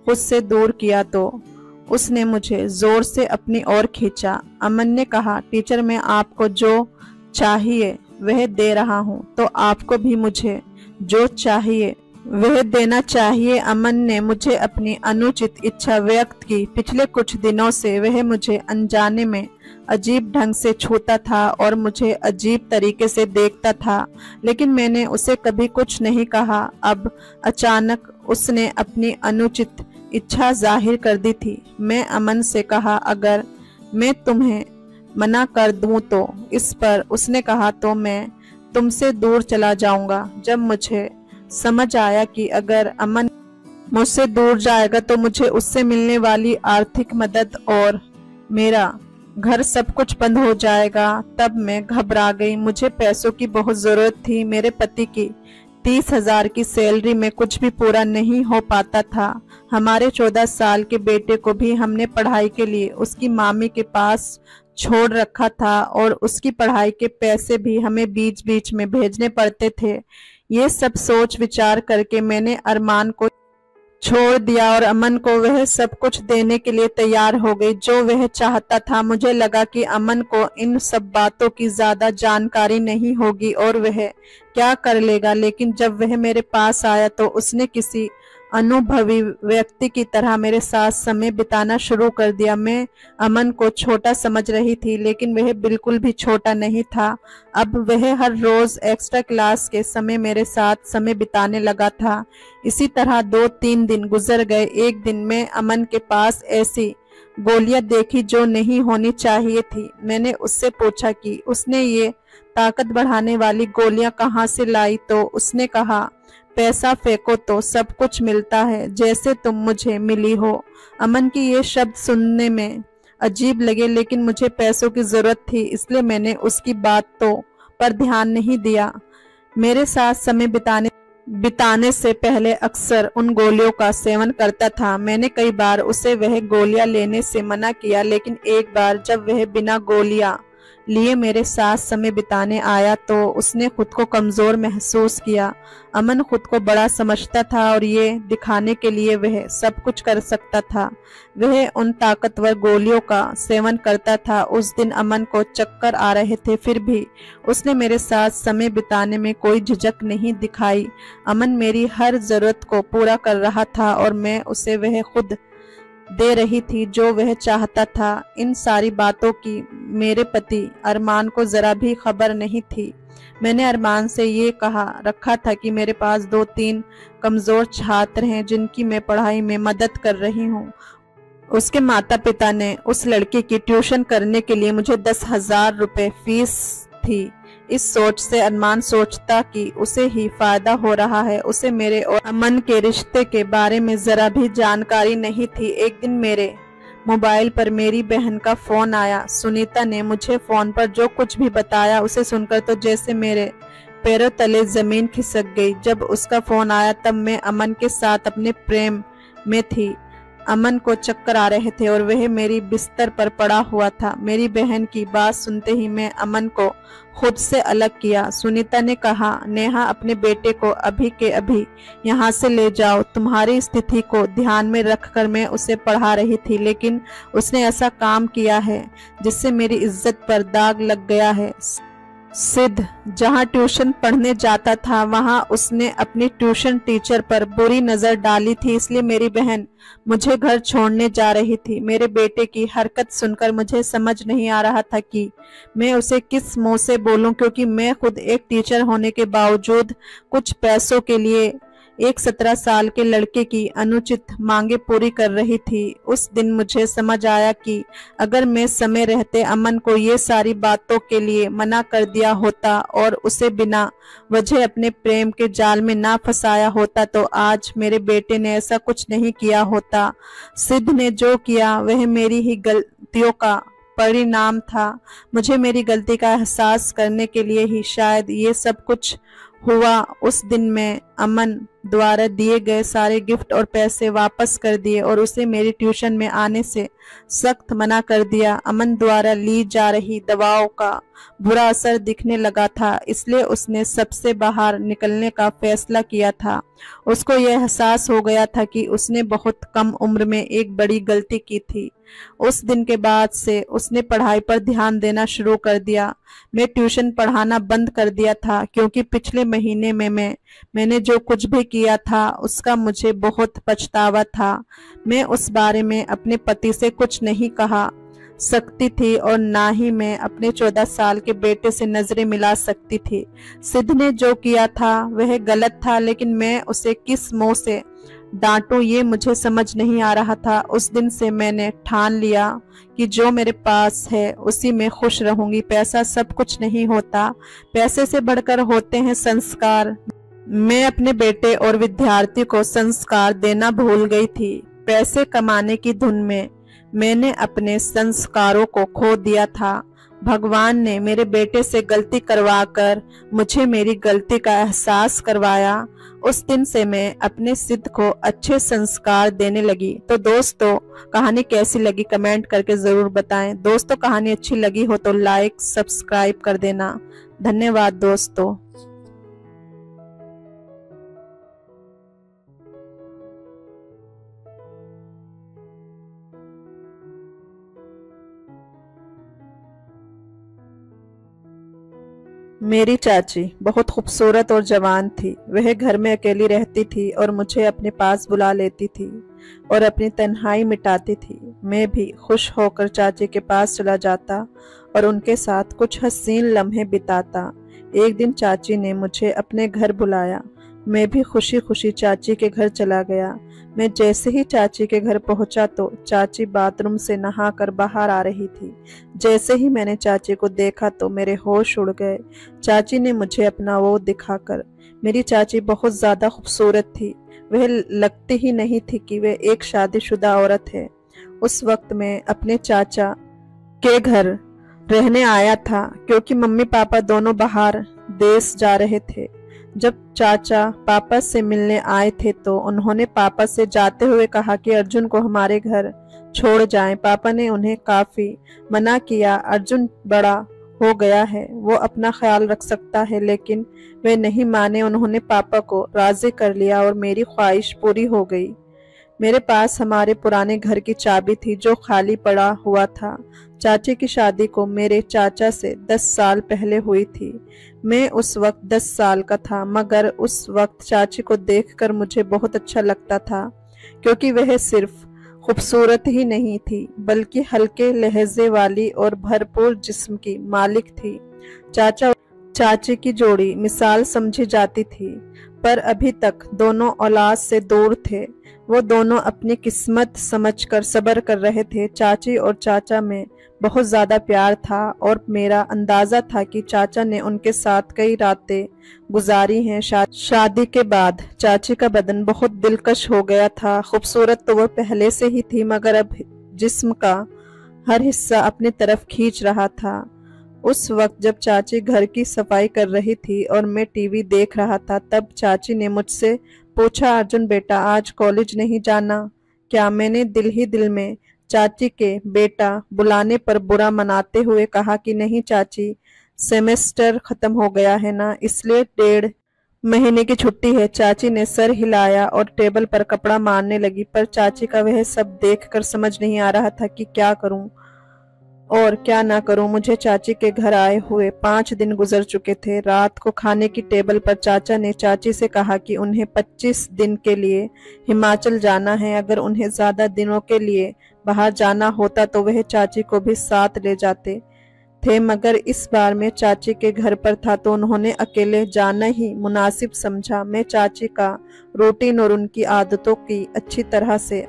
खुद से दूर किया तो उसने मुझे जोर से अपनी ओर खींचा। अमन ने कहा, टीचर मैं आपको जो चाहिए वह दे रहा हूँ, तो आपको भी मुझे जो चाहिए वह देना चाहिए। अमन ने मुझे अपनी अनुचित इच्छा व्यक्त की। पिछले कुछ दिनों से वह मुझे अनजाने में अजीब ढंग से छूता था और मुझे अजीब तरीके से देखता था, लेकिन मैंने उसे कभी कुछ नहीं कहा। अब अचानक उसने अपनी अनुचित इच्छा जाहिर कर दी थी। मैं अमन से कहा, अगर मैं तुम्हें मना कर दूं तो। इस पर उसने कहा, तो मैं तुमसे दूर चला जाऊंगा। जब मुझे समझ आया कि अगर अमन मुझसे दूर जाएगा तो मुझे उससे मिलने वाली आर्थिक मदद और मेरा घर सब कुछ बंद हो जाएगा, तब मैं घबरा गई। मुझे पैसों की बहुत जरूरत थी। मेरे पति की 30,000 की सैलरी में कुछ भी पूरा नहीं हो पाता था। हमारे 14 साल के बेटे को भी हमने पढ़ाई के लिए उसकी मामी के पास छोड़ रखा था और उसकी पढ़ाई के पैसे भी हमें बीच बीच में भेजने पड़ते थे। ये सब सोच विचार करके मैंने अरमान को छोड़ दिया और अमन को वह सब कुछ देने के लिए तैयार हो गई जो वह चाहता था। मुझे लगा कि अमन को इन सब बातों की ज्यादा जानकारी नहीं होगी और वह क्या कर लेगा, लेकिन जब वह मेरे पास आया तो उसने किसी अनुभवी व्यक्ति की तरह मेरे साथ समय बिताना शुरू कर दिया। मैं अमन को छोटा समझ रही थी, लेकिन वह बिल्कुल भी छोटा नहीं था। अब वह हर रोज एक्स्ट्रा क्लास के समय मेरे साथ समय बिताने लगा था। इसी तरह 2-3 दिन गुजर गए। एक दिन मैं अमन के पास ऐसी गोलियां देखी जो नहीं होनी चाहिए थी। मैंने उससे पूछा कि उसने ये ताकत बढ़ाने वाली गोलियां कहाँ से लाई, तो उसने कहा, पैसा फेंको तो सब कुछ मिलता है, जैसे तुम मुझे मिली हो। अमन की ये शब्द सुनने में अजीब लगे, लेकिन मुझे पैसों की जरूरत थी, इसलिए मैंने उसकी बातों पर ध्यान नहीं दिया। मेरे साथ समय बिताने से पहले अक्सर उन गोलियों का सेवन करता था। मैंने कई बार उसे वह गोलियां लेने से मना किया, लेकिन एक बार जब वह बिना गोलियां लिए मेरे साथ समय बिताने आया तो उसने खुद को कमज़ोर महसूस किया। अमन खुद को बड़ा समझता था और ये दिखाने के लिए वह सब कुछ कर सकता था। वह उन ताकतवर गोलियों का सेवन करता था। उस दिन अमन को चक्कर आ रहे थे, फिर भी उसने मेरे साथ समय बिताने में कोई झिझक नहीं दिखाई। अमन मेरी हर ज़रूरत को पूरा कर रहा था और मैं उसे वह खुद दे रही थी जो वह चाहता था। इन सारी बातों की मेरे पति अरमान को जरा भी खबर नहीं थी। मैंने अरमान से ये कहा रखा था कि मेरे पास 2-3 कमज़ोर छात्र हैं जिनकी मैं पढ़ाई में मदद कर रही हूँ। उसके माता पिता ने उस लड़के की ट्यूशन करने के लिए मुझे 10,000 रुपये फीस थी। इस सोच से अरमान सोचता कि उसे ही फायदा हो रहा है। उसे मेरे और अमन के रिश्ते के बारे में जरा भी जानकारी नहीं थी। एक दिन मेरे मोबाइल पर मेरी बहन का फोन आया। सुनीता ने मुझे फोन पर जो कुछ भी बताया उसे सुनकर तो जैसे मेरे पैरों तले जमीन खिसक गई। जब उसका फोन आया तब मैं अमन के साथ अपने प्रेम में थी। अमन को चक्कर आ रहे थे और वह मेरी बिस्तर पर पड़ा हुआ था। मेरी बहन की बात सुनते ही मैं अमन को खुद से अलग किया। सुनीता ने कहा, नेहा अपने बेटे को अभी के अभी यहाँ से ले जाओ। तुम्हारी स्थिति को ध्यान में रखकर मैं उसे पढ़ा रही थी, लेकिन उसने ऐसा काम किया है जिससे मेरी इज्जत पर दाग लग गया है। सिद्ध जहाँ ट्यूशन पढ़ने जाता था वहाँ उसने अपनी ट्यूशन टीचर पर बुरी नजर डाली थी, इसलिए मेरी बहन मुझे घर छोड़ने जा रही थी। मेरे बेटे की हरकत सुनकर मुझे समझ नहीं आ रहा था कि मैं उसे किस मुंह से बोलूं, क्योंकि मैं खुद एक टीचर होने के बावजूद कुछ पैसों के लिए एक 17 साल के लड़के की अनुचित मांगे पूरी कर रही थी। उस दिन मुझे समझ आया कि अगर मैं समय रहते अमन को ये सारी बातों के लिए मना कर दिया होता और उसे बिना वजह अपने प्रेम के जाल में ना फंसाया होता तो आज मेरे बेटे ने ऐसा कुछ नहीं किया होता। सिद्ध ने जो किया वह मेरी ही गलतियों का परिणाम था। मुझे मेरी गलती का एहसास करने के लिए ही शायद ये सब कुछ हुआ। उस दिन मैं अमन द्वारा दिए गए सारे गिफ्ट और पैसे वापस कर दिए और उसे मेरी ट्यूशन में आने से सख्त मना कर दिया। अमन द्वारा ली जा रही दवाओं का बुरा असर दिखने लगा था, इसलिए उसने सबसे बाहर निकलने का फैसला किया था। उसको यह एहसास हो गया था कि उसने बहुत कम उम्र में एक बड़ी गलती की थी। उस दिन के बाद से उसने पढ़ाई पर ध्यान देना शुरू कर दिया। मैं ट्यूशन पढ़ाना बंद कर दिया था क्योंकि पिछले महीने में मैंने जो कुछ भी किया था उसका मुझे बहुत पछतावा था। मैं उस बारे में अपने पति से कुछ नहीं कहा सकती थी और ना ही मैं अपने 14 साल के बेटे से नजरें मिला सकती थी। सिद्ध ने जो किया था वह गलत था, लेकिन मैं उसे किस मुंह से डांटूं ये मुझे समझ नहीं आ रहा था। उस दिन से मैंने ठान लिया कि जो मेरे पास है उसी में खुश रहूंगी। पैसा सब कुछ नहीं होता, पैसे से बढ़कर होते हैं संस्कार। मैं अपने बेटे और विद्यार्थी को संस्कार देना भूल गई थी। पैसे कमाने की धुन में मैंने अपने संस्कारों को खो दिया था। भगवान ने मेरे बेटे से गलती करवाकर मुझे मेरी गलती का एहसास करवाया। उस दिन से मैं अपने सिद्ध को अच्छे संस्कार देने लगी। तो दोस्तों, कहानी कैसी लगी कमेंट करके जरूर बताएं। दोस्तों, कहानी अच्छी लगी हो तो लाइक सब्सक्राइब कर देना। धन्यवाद दोस्तों। मेरी चाची बहुत खूबसूरत और जवान थी। वह घर में अकेली रहती थी और मुझे अपने पास बुला लेती थी और अपनी तन्हाई मिटाती थी। मैं भी खुश होकर चाची के पास चला जाता और उनके साथ कुछ हसीन लम्हे बिताता। एक दिन चाची ने मुझे अपने घर बुलाया। मैं भी खुशी खुशी चाची के घर चला गया। मैं जैसे ही चाची के घर पहुंचा तो चाची बाथरूम से नहाकर बाहर आ रही थी। जैसे ही मैंने चाची को देखा तो मेरे होश उड़ गए। चाची ने मुझे अपना वो दिखाकर, मेरी चाची बहुत ज्यादा खूबसूरत थी। वह लगती ही नहीं थी कि वह एक शादीशुदा औरत है। उस वक्त मैं अपने चाचा के घर रहने आया था क्योंकि मम्मी पापा दोनों बाहर देश जा रहे थे। जब चाचा पापा से मिलने आए थे तो उन्होंने पापा से जाते हुए कहा कि अर्जुन को हमारे घर छोड़ जाएं। पापा ने उन्हें काफी मना किया। अर्जुन बड़ा हो गया है, वो अपना ख्याल रख सकता है। लेकिन वे नहीं माने। उन्होंने पापा को राजी कर लिया और मेरी ख्वाहिश पूरी हो गई। मेरे पास हमारे पुराने घर की चाबी थी जो खाली पड़ा हुआ था। चाची की शादी को मेरे चाचा से 10 साल पहले हुई थी। मैं उस वक्त 10 साल का था, मगर उस वक्त चाची को देखकर मुझे बहुत अच्छा लगता था, क्योंकि वह सिर्फ खूबसूरत ही नहीं थी बल्कि हल्के लहजे वाली और भरपूर जिस्म की मालिक थी। चाचा चाची की जोड़ी मिसाल समझी जाती थी, पर अभी तक दोनों औलाद से दूर थे। वो दोनों अपनी किस्मत समझकर सब्र कर रहे थे। चाची और चाचा में बहुत ज्यादा प्यार था और मेरा अंदाजा था कि चाचा ने उनके साथ कई रातें गुजारी हैं। शादी के बाद चाची का बदन बहुत दिलकश हो गया था। खूबसूरत तो वह पहले से ही थी, मगर अब जिस्म का हर हिस्सा अपनी तरफ खींच रहा था। उस वक्त जब चाची घर की सफाई कर रही थी और मैं टीवी देख रहा था, तब चाची ने मुझसे पूछा, अर्जुन बेटा आज कॉलेज नहीं जाना क्या? मैंने दिल ही दिल में चाची के बेटा बुलाने पर बुरा मनाते हुए कहा कि नहीं चाची, सेमेस्टर खत्म हो गया है ना, इसलिए 1.5 महीने की छुट्टी है। चाची ने सर हिलाया और टेबल पर कपड़ा मारने लगी, पर चाची का वह सब देखकर समझ नहीं आ रहा था कि क्या करूं और क्या ना करूं। मुझे चाची के घर आए हुए 5 दिन गुजर चुके थे। रात को खाने की टेबल पर चाचा ने चाची से कहा कि उन्हें 25 दिन के लिए हिमाचल जाना है। अगर उन्हें ज्यादा दिनों के लिए बाहर जाना होता तो वह चाची को भी साथ ले जाते थे, मगर इस बार मैं चाची के घर पर था तो उन्होंने अकेले जाना ही मुनासिब समझा। मैं चाची का रूटीन और उनकी आदतों की अच्छी तरह से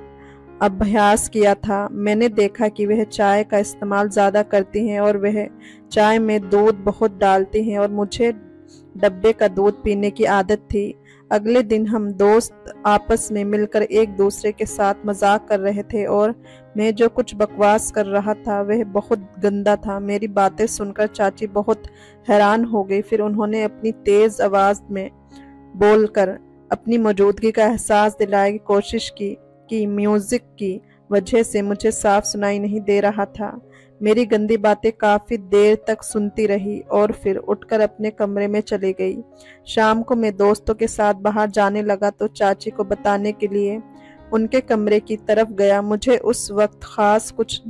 अभ्यास किया था। मैंने देखा कि वह चाय का इस्तेमाल ज़्यादा करती हैं और वह चाय में दूध बहुत डालती हैं और मुझे डब्बे का दूध पीने की आदत थी। अगले दिन हम दोस्त आपस में मिलकर एक दूसरे के साथ मजाक कर रहे थे और मैं जो कुछ बकवास कर रहा था वह बहुत गंदा था। मेरी बातें सुनकर चाची बहुत हैरान हो गई। फिर उन्होंने अपनी तेज आवाज में बोलकर अपनी मौजूदगी का एहसास दिलाने की कोशिश की कि म्यूजिक की वजह से मुझे साफ सुनाई नहीं दे रहा था। मेरी गंदी बातें काफी देर तक सुनती रही और फिर उठकर अपने कमरे में चली गई। शाम को मैं दोस्तों के साथ बाहर जाने लगा तो चाची को बताने के लिए उनके कमरे की तरफ गया। मुझे उस वक्त खास कुछ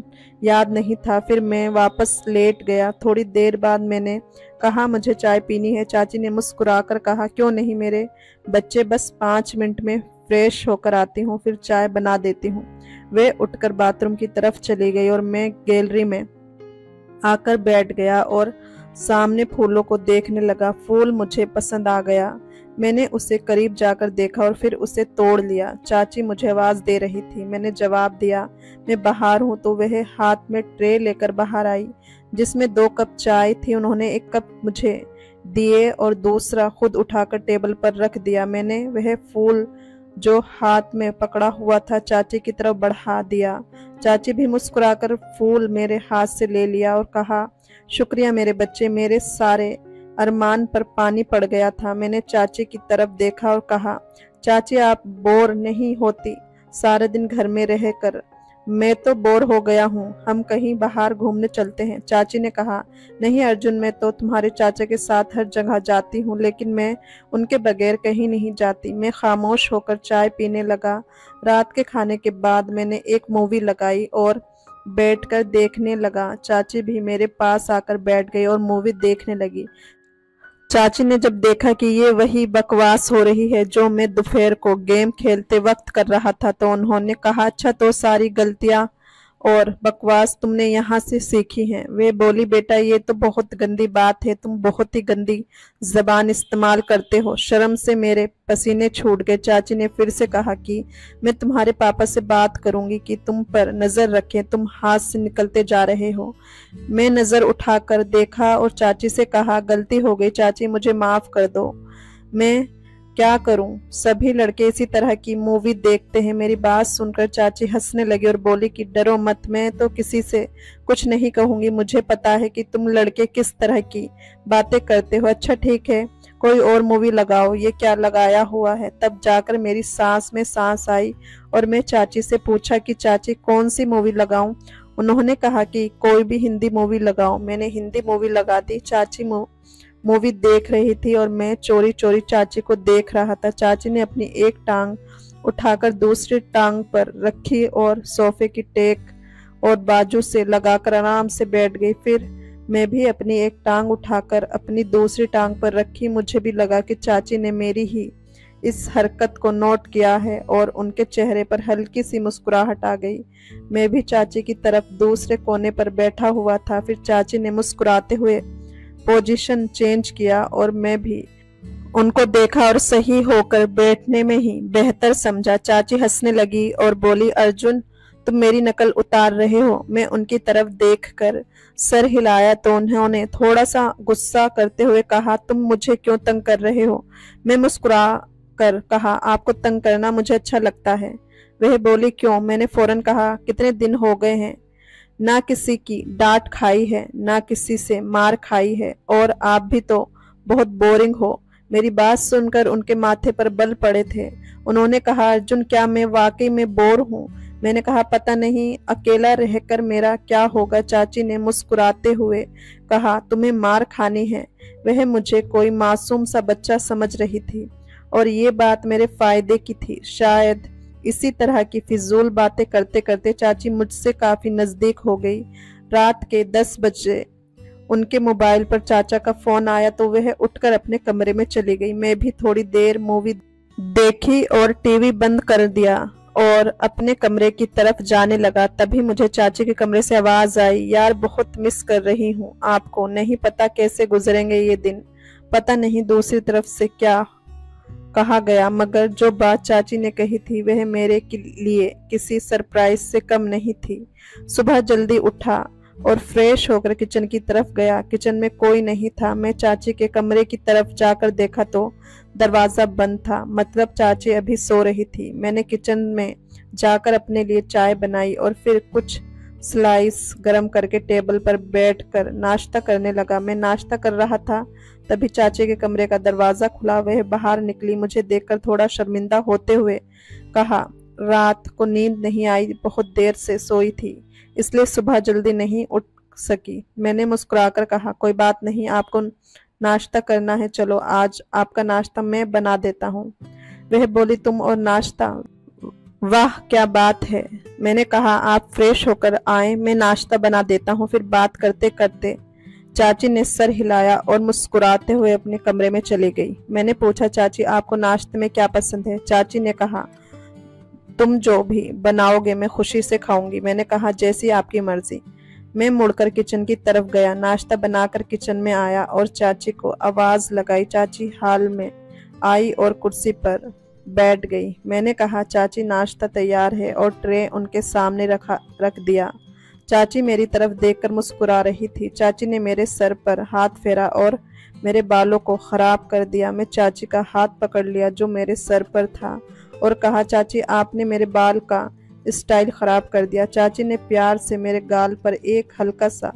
याद नहीं था। फिर मैं वापस लेट गया। थोड़ी देर बाद मैंने कहा मुझे चाय पीनी है। चाची ने मुस्कुराकर कहा क्यों नहीं मेरे बच्चे, बस 5 मिनट में फ्रेश होकर आती हूँ, फिर चाय बना देती हूँ। वे उठकर बाथरूम की तरफ चली गई और मैं गैलरी में आकर बैठ गया और सामने फूलों को देखने लगा। फूल मुझे पसंद आ गया। मैंने उसे करीब जाकर देखा और फिर उसे तोड़ लिया। चाची मुझे आवाज दे रही थी। मैंने जवाब दिया मैं बाहर हूँ, तो वह हाथ में ट्रे लेकर बाहर आई जिसमें 2 कप चाय थी। उन्होंने 1 कप मुझे दिए और दूसरा खुद उठाकर टेबल पर रख दिया। मैंने वह फूल जो हाथ में पकड़ा हुआ था चाची की तरफ बढ़ा दिया। चाची भी मुस्कुराकर फूल मेरे हाथ से ले लिया और कहा शुक्रिया मेरे बच्चे, मेरे सारे अरमान पर पानी पड़ गया था। मैंने चाची की तरफ देखा और कहा चाची आप बोर नहीं होती सारा दिन घर में रहकर? मैं तो बोर हो गया हूँ, हम कहीं बाहर घूमने चलते हैं। चाची ने कहा नहीं अर्जुन, मैं तो तुम्हारे चाचा के साथ हर जगह जाती हूँ, लेकिन मैं उनके बगैर कहीं नहीं जाती। मैं खामोश होकर चाय पीने लगा। रात के खाने के बाद मैंने एक मूवी लगाई और बैठकर देखने लगा। चाची भी मेरे पास आकर बैठ गई और मूवी देखने लगी। चाची ने जब देखा कि ये वही बकवास हो रही है जो मैं दोपहर को गेम खेलते वक्त कर रहा था, तो उन्होंने कहा अच्छा, तो सारी गलतियां और बकवास तुमने यहाँ से सीखी हैं। वे बोली बेटा ये तो बहुत गंदी बात है, तुम बहुत ही गंदी जबान इस्तेमाल करते हो। शर्म से मेरे पसीने छूट गए। चाची ने फिर से कहा कि मैं तुम्हारे पापा से बात करूंगी कि तुम पर नजर रखें, तुम हाथ से निकलते जा रहे हो। मैं नजर उठाकर देखा और चाची से कहा गलती हो गई चाची, मुझे माफ कर दो। मैं क्या करूं, सभी लड़के इसी तरह की मूवी देखते हैं। मेरी बात सुनकर चाची हंसने लगी और बोली कि डरो मत, मैं तो किसी से कुछ नहीं कहूंगी। मुझे पता है कि तुम लड़के किस तरह की बातें करते हो। अच्छा ठीक है, कोई और मूवी लगाओ, ये क्या लगाया हुआ है। तब जाकर मेरी सांस में सांस आई और मैं चाची से पूछा कि चाची कौन सी मूवी लगाऊं। उन्होंने कहा कि कोई भी हिंदी मूवी लगाओ। मैंने हिंदी मूवी लगा दी। चाची मूवी देख रही थी और मैं चोरी चोरी चाची को देख रहा था। चाची ने अपनी एक टांग उठाकर दूसरी टांग पर रखी और सोफे की टेक और बाजू से लगाकर आराम से बैठ गई। फिर मैं भी अपनी एक टांग उठाकर अपनी दूसरी टांग पर रखी। मुझे भी लगा कि चाची ने मेरी ही इस हरकत को नोट किया है और उनके चेहरे पर हल्की सी मुस्कुराहट आ गई। मैं भी चाची की तरफ दूसरे कोने पर बैठा हुआ था। फिर चाची ने मुस्कुराते हुए पोजीशन चेंज किया और मैं भी उनको देखा और सही होकर बैठने में ही बेहतर समझा। चाची हंसने लगी और बोली, अर्जुन तुम मेरी नकल उतार रहे हो। मैं उनकी तरफ देखकर सर हिलाया तो उन्होंने थोड़ा सा गुस्सा करते हुए कहा, तुम मुझे क्यों तंग कर रहे हो? मैं मुस्कुरा कर कहा, आपको तंग करना मुझे अच्छा लगता है। वह बोली, क्यों? मैंने फौरन कहा, कितने दिन हो गए हैं ना किसी की डांट खाई है ना किसी से मार खाई है और आप भी तो बहुत बोरिंग हो। मेरी बात सुनकर उनके माथे पर बल पड़े थे। उन्होंने कहा, अर्जुन क्या मैं वाकई में बोर हूँ? मैंने कहा, पता नहीं अकेला रहकर मेरा क्या होगा। चाची ने मुस्कुराते हुए कहा, तुम्हें मार खानी है। वह मुझे कोई मासूम सा बच्चा समझ रही थी और ये बात मेरे फायदे की थी। शायद इसी तरह की फिजूल बातें करते करते चाची मुझसे काफी नजदीक हो गई। रात के 10 बजे उनके मोबाइल पर चाचा का फोन आया तो वह उठकर अपने कमरे में चली गई। मैं भी थोड़ी देर मूवी देखी और टीवी बंद कर दिया और अपने कमरे की तरफ जाने लगा। तभी मुझे चाची के कमरे से आवाज आई, यार बहुत मिस कर रही हूँ आपको। नहीं पता कैसे गुजरेंगे ये दिन, पता नहीं दूसरी तरफ से क्या कहा गया, मगर जो बात चाची ने कही थी वह मेरे लिए किसी सरप्राइज से कम नहीं थी। सुबह जल्दी उठा और फ्रेश होकर किचन की तरफ गया। किचन में कोई नहीं था। मैं चाची के कमरे की तरफ जाकर देखा तो दरवाजा बंद था, मतलब चाची अभी सो रही थी। मैंने किचन में जाकर अपने लिए चाय बनाई और फिर कुछ स्लाइस गरम करके टेबल पर बैठकर नाश्ता करने लगा। मैं नाश्ता कर रहा था तभी चाची के कमरे का दरवाजा खुला। वह बाहर निकली। मुझे देखकर थोड़ा शर्मिंदा होते हुए कहा, रात को नींद नहीं आई, बहुत देर से सोई थी इसलिए सुबह जल्दी नहीं उठ सकी। मैंने मुस्कुराकर कहा, कोई बात नहीं, आपको नाश्ता करना है, चलो आज आपका नाश्ता मैं बना देता हूँ। वह बोली, तुम और नाश्ता? वाह क्या बात है। मैंने कहा, आप फ्रेश होकर आए, मैं नाश्ता बना देता हूँ। फिर बात करते करते चाची ने सर हिलाया और मुस्कुराते हुए अपने कमरे में चली गई। मैंने पूछा, चाची आपको नाश्ते में क्या पसंद है? चाची ने कहा, तुम जो भी बनाओगे मैं खुशी से खाऊंगी। मैंने कहा, जैसी आपकी मर्जी। मैं मुड़कर किचन की तरफ गया। नाश्ता बनाकर किचन में आया और चाची को आवाज लगाई। चाची हाल में आई और कुर्सी पर बैठ गई। मैंने कहा, चाची नाश्ता तैयार है और ट्रे उनके सामने रख दिया। चाची मेरी तरफ देखकर मुस्कुरा रही थी। चाची ने मेरे सर पर हाथ फेरा और मेरे बालों को खराब कर दिया। मैं चाची का हाथ पकड़ लिया जो मेरे सर पर था और कहा, चाची आपने मेरे बाल का स्टाइल खराब कर दिया। चाची ने प्यार से मेरे गाल पर एक हल्का सा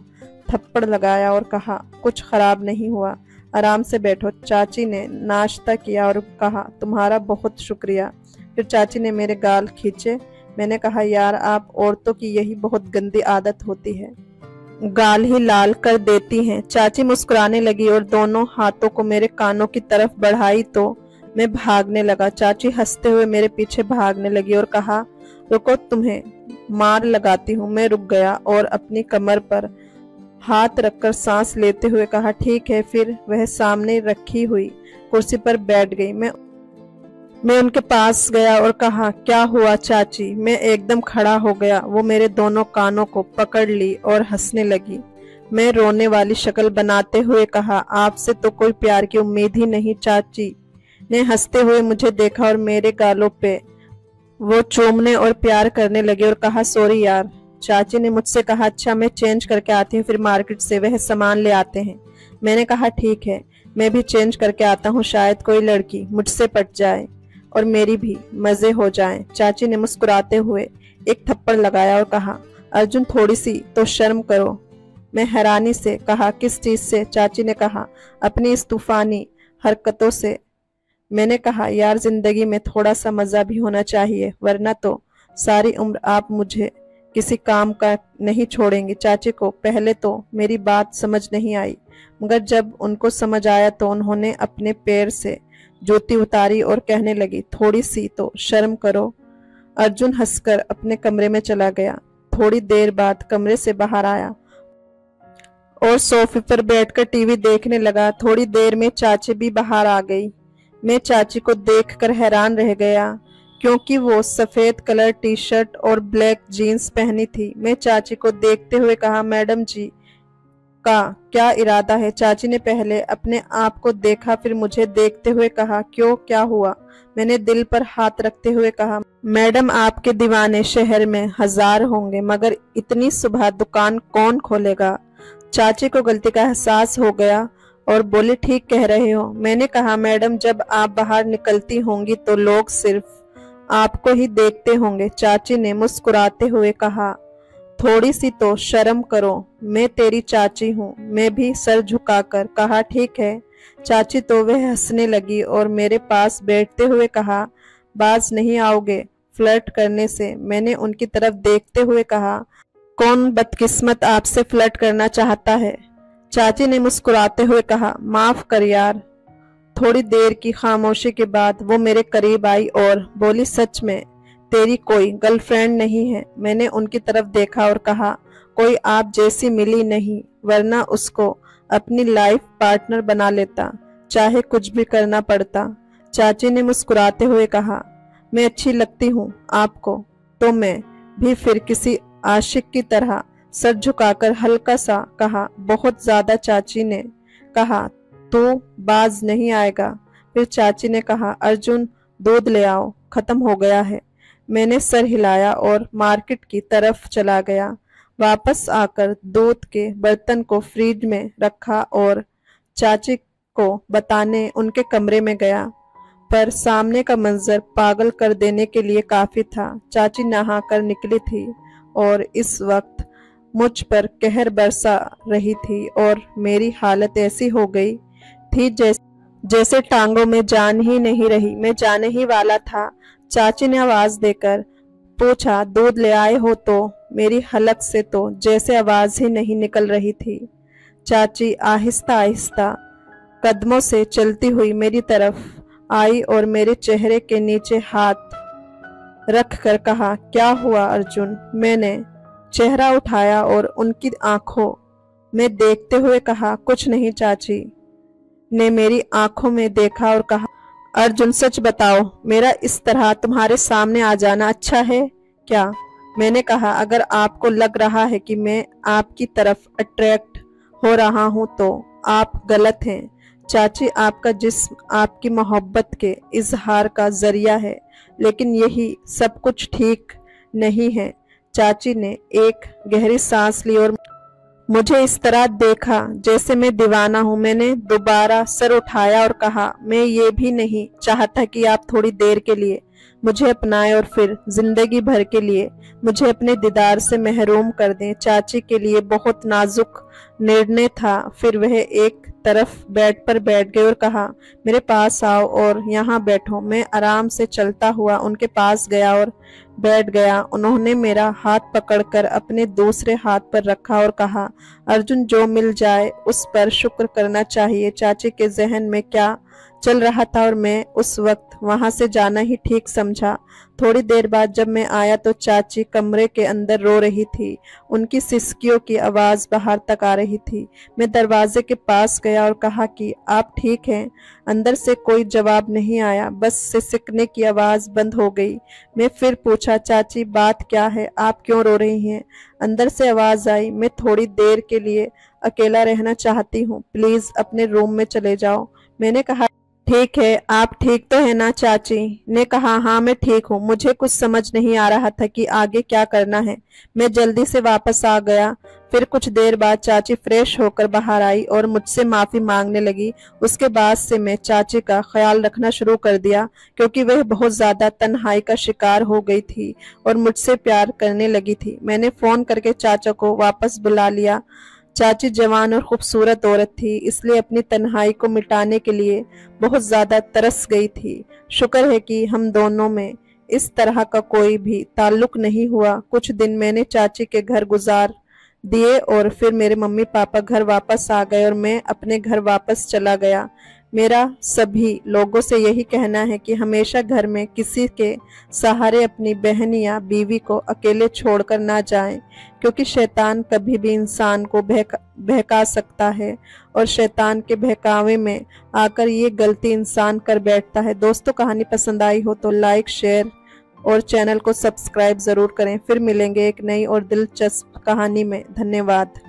थप्पड़ लगाया और कहा, कुछ खराब नहीं हुआ, आराम से बैठो। चाची ने नाश्ता किया और कहा, तुम्हारा बहुत शुक्रिया। फिर चाची ने मेरे गाल खींचे। मैंने कहा, यार आप औरतों की यही बहुत गंदी आदत होती है, गाल ही लाल कर देती हैं। चाची मुस्कुराने लगी और दोनों हाथों को मेरे कानों की तरफ बढ़ाई तो मैं भागने लगा। चाची हंसते हुए मेरे पीछे भागने लगी और कहा, रुको तुम्हें मार लगाती हूँ। मैं रुक गया और अपनी कमर पर हाथ रखकर सांस लेते हुए कहा, ठीक है। फिर वह सामने रखी हुई कुर्सी पर बैठ गई। मैं उनके पास गया और कहा, क्या हुआ चाची? मैं एकदम खड़ा हो गया। वो मेरे दोनों कानों को पकड़ ली और हंसने लगी। मैं रोने वाली शक्ल बनाते हुए कहा, आपसे तो कोई प्यार की उम्मीद ही नहीं। चाची ने हंसते हुए मुझे देखा और मेरे गालों पे वो चूमने और प्यार करने लगे और कहा, सॉरी यार। चाची ने मुझसे कहा, अच्छा मैं चेंज करके आती हूँ, फिर मार्केट से वह सामान ले आते हैं। मैंने कहा, ठीक है, मैं भी चेंज करके आता हूँ, शायद कोई लड़की मुझसे पट जाए और मेरी भी मजे हो जाएं। चाची ने मुस्कुराते हुए एक थप्पड़ लगाया और कहा, अर्जुन थोड़ी सी तो शर्म करो। मैं हैरानी से कहा, किस चीज से? चाची ने कहा, अपनी इस तूफानी हरकतों से। मैंने कहा, यार जिंदगी में थोड़ा सा मजा भी होना चाहिए, वरना तो सारी उम्र आप मुझे किसी काम का नहीं छोड़ेंगी। चाची को पहले तो मेरी बात समझ नहीं आई, मगर जब उनको समझ आया तो उन्होंने अपने पैर से जूती उतारी और कहने लगी, थोड़ी सी तो शर्म करो। अर्जुन हंसकर अपने कमरे में चला गया। थोड़ी देर बाद कमरे से बाहर आया और सोफे पर बैठकर टीवी देखने लगा। थोड़ी देर में चाची भी बाहर आ गई। मैं चाची को देखकर हैरान रह गया, क्योंकि वो सफेद कलर टी शर्ट और ब्लैक जीन्स पहनी थी। मैं चाची को देखते हुए कहा, मैडम जी का क्या इरादा है? चाची ने पहले अपने आप को देखा, फिर मुझे देखते हुए कहा, क्यों, क्या हुआ? मैंने दिल पर हाथ रखते हुए कहा, मैडम आपके दीवाने शहर में 1000 होंगे, मगर इतनी सुबह दुकान कौन खोलेगा? चाची को गलती का एहसास हो गया और बोली, ठीक कह रहे हो। मैंने कहा, मैडम जब आप बाहर निकलती होंगी तो लोग सिर्फ आपको ही देखते होंगे। चाची ने मुस्कुराते हुए कहा, थोड़ी सी तो शर्म करो, मैं तेरी चाची हूँ। मैं भी सर झुकाकर कहा, ठीक है। चाची तो वह हंसने लगी और मेरे पास बैठते हुए कहा, बाज नहीं आओगे फ्लर्ट करने से? मैंने उनकी तरफ देखते हुए कहा, कौन बदकिस्मत आपसे फ्लर्ट करना चाहता है? चाची ने मुस्कुराते हुए कहा, माफ कर यार। थोड़ी देर की खामोशी के बाद वो मेरे करीब आई और बोली, सच में तेरी कोई गर्लफ्रेंड नहीं है? मैंने उनकी तरफ देखा और कहा, कोई आप जैसी मिली नहीं, वरना उसको अपनी लाइफ पार्टनर बना लेता, चाहे कुछ भी करना पड़ता। चाची ने मुस्कुराते हुए कहा, मैं अच्छी लगती हूँ आपको? तो मैं भी फिर किसी आशिक की तरह सर झुकाकर हल्का सा कहा, बहुत ज्यादा। चाची ने कहा, तू बाज नहीं आएगा? फिर चाची ने कहा, अर्जुन दूध ले आओ, खत्म हो गया है। मैंने सर हिलाया और मार्केट की तरफ चला गया। वापस आकर दूध के बर्तन को फ्रिज में रखा और चाची को बताने उनके कमरे में गया, पर सामने का मंजर पागल कर देने के लिए काफी था। चाची नहाकर निकली थी और इस वक्त मुझ पर कहर बरसा रही थी और मेरी हालत ऐसी हो गई थी जैसे टांगों में जान ही नहीं रही। मैं जाने ही वाला था, चाची ने आवाज देकर पूछा, दूध ले आए हो? तो मेरी हलक से तो जैसे आवाज ही नहीं निकल रही थी। चाची आहिस्ता आहिस्ता कदमों से चलती हुई मेरी तरफ आई और मेरे चेहरे के नीचे हाथ रख कर कहा, क्या हुआ अर्जुन? मैंने चेहरा उठाया और उनकी आंखों में देखते हुए कहा, कुछ नहीं। चाची ने मेरी आंखों में देखा और कहा, अर्जुन सच बताओ, मेरा इस तरह तुम्हारे सामने आ जाना अच्छा है क्या? मैंने कहा, अगर आपको लग रहा है कि मैं आपकी तरफ अट्रैक्ट हो रहा हूं तो आप गलत हैं। चाची, आपका जिस्म आपकी मोहब्बत के इजहार का जरिया है, लेकिन यही सब कुछ ठीक नहीं है। चाची ने एक गहरी सांस ली और मुझे इस तरह देखा जैसे मैं दीवाना हूँ। मैंने दोबारा सर उठाया और कहा, मैं ये भी नहीं चाहता कि आप थोड़ी देर के लिए मुझे अपनाएं और फिर जिंदगी भर के लिए मुझे अपने दीदार से महरूम कर दें। चाची के लिए बहुत नाजुक निर्णय था। फिर वह एक तरफ बेड पर बैठ गए और कहा, मेरे पास आओ और यहाँ बैठो। मैं आराम से चलता हुआ उनके पास गया और बैठ गया। उन्होंने मेरा हाथ पकड़कर अपने दूसरे हाथ पर रखा और कहा, अर्जुन जो मिल जाए उस पर शुक्र करना चाहिए। चाची के जहन में क्या चल रहा था और मैं उस वक्त वहां से जाना ही ठीक समझा। थोड़ी देर बाद जब मैं आया तो चाची कमरे के अंदर रो रही थी। उनकी सिसकियों की आवाज बाहर तक आ रही थी। मैं दरवाजे के पास गया और कहा कि आप ठीक हैं? अंदर से कोई जवाब नहीं आया, बस सिसकने की आवाज बंद हो गई। मैं फिर पूछा, चाची बात क्या है, आप क्यों रो रही हैं? अंदर से आवाज आई, मैं थोड़ी देर के लिए अकेला रहना चाहती हूँ, प्लीज अपने रूम में चले जाओ। मैंने कहा, ठीक है, आप ठीक तो है ना? चाची ने कहा, हाँ मैं ठीक हूँ। मुझे कुछ समझ नहीं आ रहा था कि आगे क्या करना है। मैं जल्दी से वापस आ गया। फिर कुछ देर बाद चाची फ्रेश होकर बाहर आई और मुझसे माफी मांगने लगी। उसके बाद से मैं चाची का ख्याल रखना शुरू कर दिया, क्योंकि वह बहुत ज्यादा तन्हाई का शिकार हो गई थी और मुझसे प्यार करने लगी थी। मैंने फोन करके चाचा को वापस बुला लिया। चाची जवान और खूबसूरत औरत थी, इसलिए अपनी तन्हाई को मिटाने के लिए बहुत ज्यादा तरस गई थी। शुक्र है कि हम दोनों में इस तरह का कोई भी ताल्लुक नहीं हुआ। कुछ दिन मैंने चाची के घर गुजार दिए और फिर मेरे मम्मी पापा घर वापस आ गए और मैं अपने घर वापस चला गया। मेरा सभी लोगों से यही कहना है कि हमेशा घर में किसी के सहारे अपनी बहन या बीवी को अकेले छोड़कर ना जाएं, क्योंकि शैतान कभी भी इंसान को बहका सकता है और शैतान के बहकावे में आकर ये गलती इंसान कर बैठता है। दोस्तों, कहानी पसंद आई हो तो लाइक, शेयर और चैनल को सब्सक्राइब ज़रूर करें। फिर मिलेंगे एक नई और दिलचस्प कहानी में। धन्यवाद।